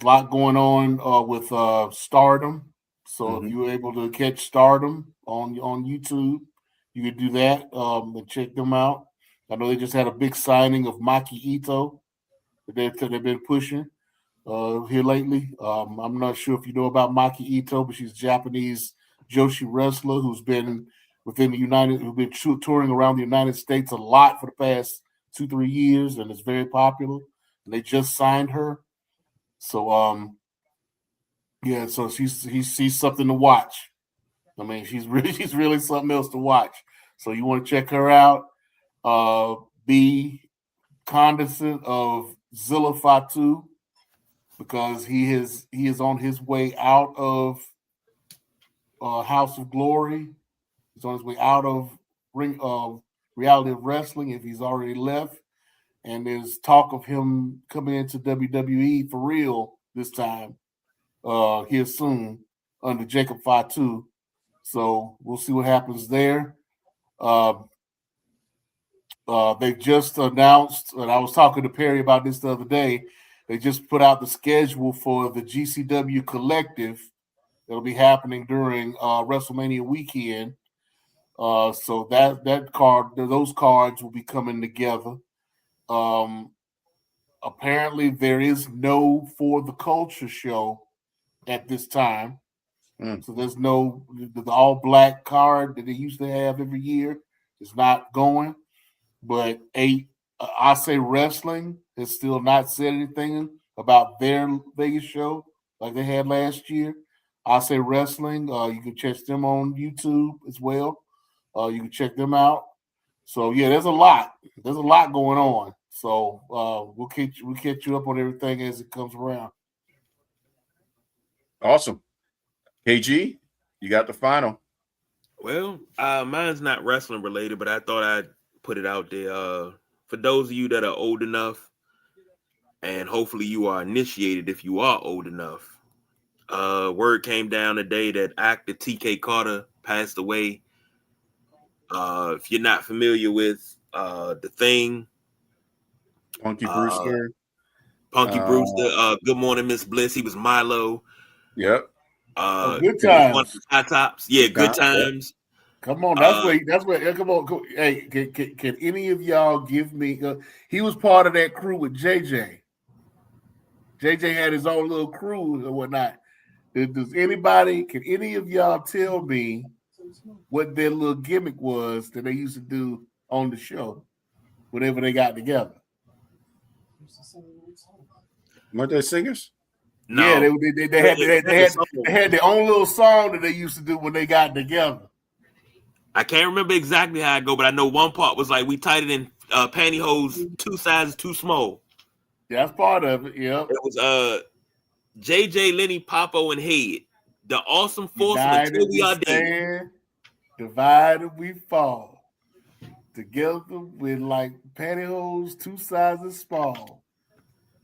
a lot going on with Stardom. So if you're able to catch Stardom on YouTube, you could do that and check them out. I know they just had a big signing of Maki Ito that they've been pushing here lately. I'm not sure if you know about Maki Ito, but she's a Japanese Joshi wrestler who's been who's been touring around the United States a lot for the past 2-3 years, and is very popular. And they just signed her. So so she's something to watch. I mean, she's really something else to watch. So you want to check her out. Be cognizant of Zilla Fatu, because he is on his way out of House of Glory. He's on his way out of Reality of Wrestling, if he's already left. And there's talk of him coming into WWE for real this time here soon. under Jacob Fatu. So we'll see what happens there. They just announced, and I was talking to Perry about this the other day. They just put out the schedule for the GCW Collective that'll be happening during WrestleMania weekend. So those cards will be coming together. Apparently, there is no For the Culture show at this time. So there's no the all black card that they used to have every year is not going. But I Say Wrestling has still not said anything about their Vegas show like they had last year. I Say Wrestling, you can check them on YouTube as well. You can check them out. So yeah, there's a lot. There's a lot going on. So we'll catch you up on everything as it comes around.
Awesome. KG, you got the final.
Well, mine's not wrestling related, but I thought I'd put it out there. For those of you that are old enough, and hopefully you are initiated if you are old enough. Word came down today that actor T.K. Carter passed away. If you're not familiar with The Thing,
Punky Brewster.
Brewster, Good Morning, Miss Bliss. He was Milo.
Yep.
Good times.
High Tops. Yeah, Good Times.
Come on, that's where. Come on, hey, can any of y'all give me? He was part of that crew with JJ. JJ had his own little crew and whatnot. Can any of y'all tell me what their little gimmick was that they used to do on the show whenever they got together?
Weren't they singers?
No.
Yeah, they had their own little song that they used to do when they got together.
I can't remember exactly how it go, but I know one part was like we tied it in pantyhose 2 sizes too small.
That's part of it. Yeah,
it was JJ, Lenny, Popo, and Head. The awesome force
until we are dead. Divided we fall. Together with like pantyhose 2 sizes small.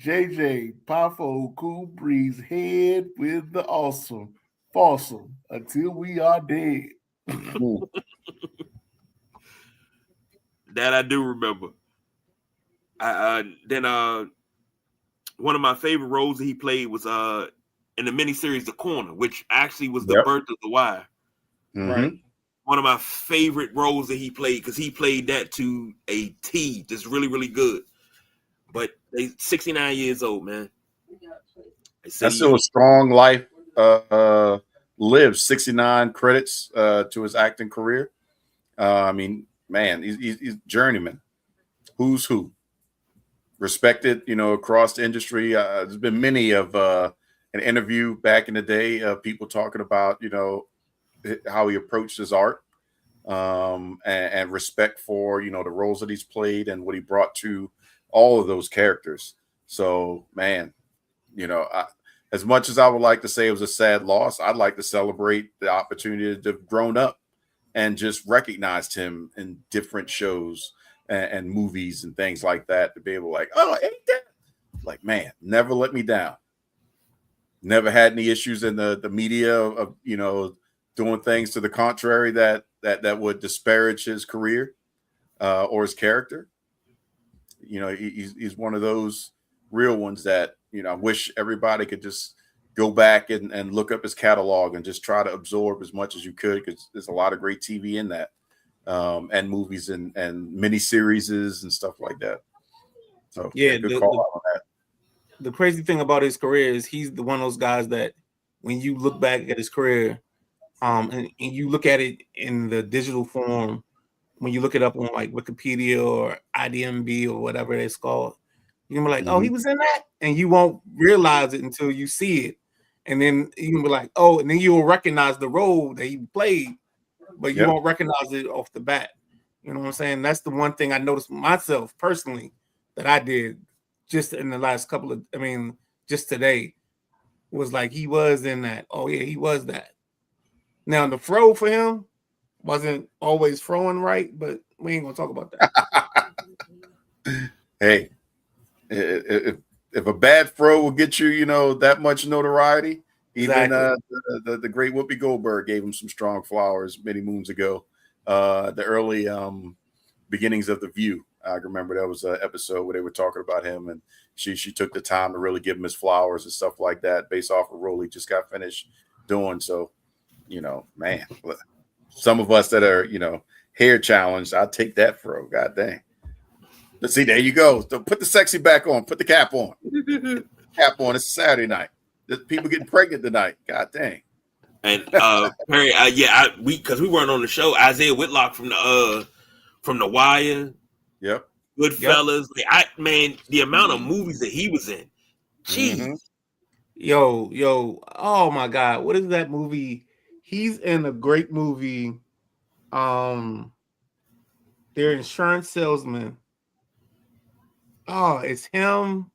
JJ, Popo, Cool Breeze, Head with the awesome, fossil until we are dead.
That I do remember. Then one of my favorite roles that he played was in the miniseries The Corner, which actually was the birth of The Wire.
Mm-hmm.
Right. One of my favorite roles that he played, because he played that to a T, just really, really good. But they 69 years old, man.
That's still a strong life. Lived 69 credits to his acting career. I mean, man, he's journeyman. Who's who? Respected, across the industry. There's been many of an interview back in the day of people talking about, how he approached his art, and respect for, the roles that he's played and what he brought to all of those characters. So, man, as much as I would like to say it was a sad loss, I'd like to celebrate the opportunity to have grown up and just recognized him in different shows and movies and things like that, to be able to like, oh, ain't that? Like, man, never let me down. Never had any issues in the media of doing things to the contrary that would disparage his career or his character. He's one of those real ones that, I wish everybody could just go back and look up his catalog and just try to absorb as much as you could, because there's a lot of great TV in that, and movies and miniseries and stuff like that. So
yeah,
good call out on that.
The crazy thing about his career is he's one of those guys that when you look back at his career, and you look at it in the digital form, when you look it up on like Wikipedia or IDMB or whatever it's called, you can be like, oh, he was in that, and you won't realize it until you see it, and then you can be like, oh, and then you'll recognize the role that he played, but you won't recognize it off the bat. You know what I'm saying? That's the one thing I noticed myself personally that I did just in the last just today, was like he was in that. Oh yeah, he was that. Now the throw for him wasn't always throwing right, but we ain't gonna talk about that.
Hey, if a bad throw will get you, that much notoriety, Even the great Whoopi Goldberg gave him some strong flowers many moons ago. The early beginnings of The View. I remember that was an episode where they were talking about him, and she took the time to really give him his flowers and stuff like that based off a role he just got finished doing. So, man, some of us that are, hair challenged, I'll take that for God dang. But see, there you go. So put the sexy back on. Put the cap on. Cap on. It's Saturday night. There's people getting pregnant tonight. God dang.
And Perry, because we weren't on the show. Isaiah Whitlock from the Wire.
Yep.
Goodfellas. Yep. The amount of movies that he was in. Jeez.
Mm-hmm.
Yo. Oh my God. What is that movie? He's in a great movie. They're insurance salesmen. Oh, it's him.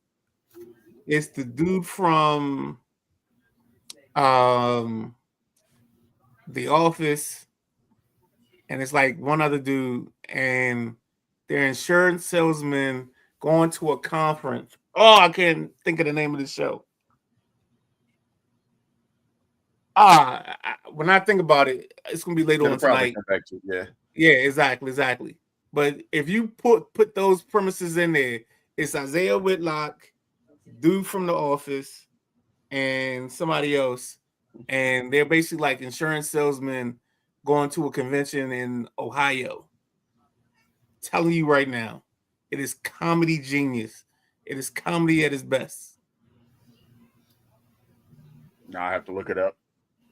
It's the dude from The Office, and it's like one other dude, and they're insurance salesmen going to a conference. Oh, I can't think of the name of the show. When I think about it, it's gonna be later on tonight.
Come back to,
yeah, exactly. But if you put those premises in there, it's Isaiah Whitlock, dude from The Office, and somebody else, and they're basically like insurance salesmen going to a convention in Ohio. Telling you right now, it is comedy genius. It is comedy at its best.
Now I have to look it up.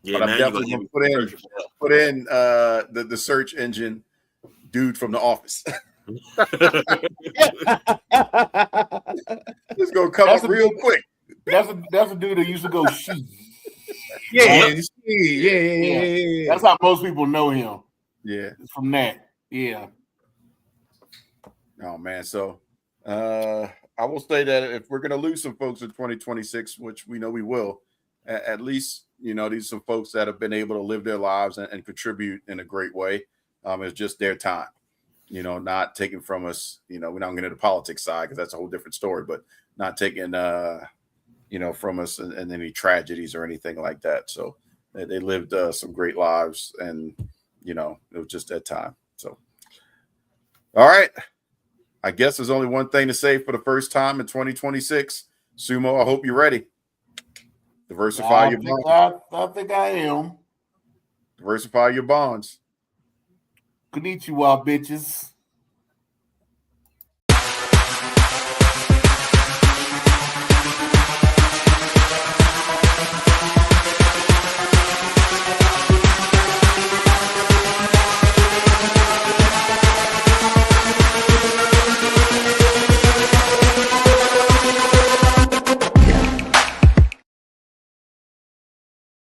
Yeah,
but I'm definitely going to put in the search engine dude from The Office. It's going to come up real quick.
That's a dude that used to go she.
Yeah.
That's how most people know him.
Yeah.
It's from that. Yeah.
Oh, man. So I will say that if we're going to lose some folks in 2026, which we know we will, at least, these are some folks that have been able to live their lives and contribute in a great way. It's just their time, not taken from us. We're not going to get into the politics side because that's a whole different story, but not taken, from us and any tragedies or anything like that. So they lived some great lives, and, it was just that time. So, all right. I guess there's only one thing to say for the first time in 2026. Sumo, I hope you're ready. Diversify your bonds.
I think I am.
Diversify your bonds.
Konnichiwa, bitches.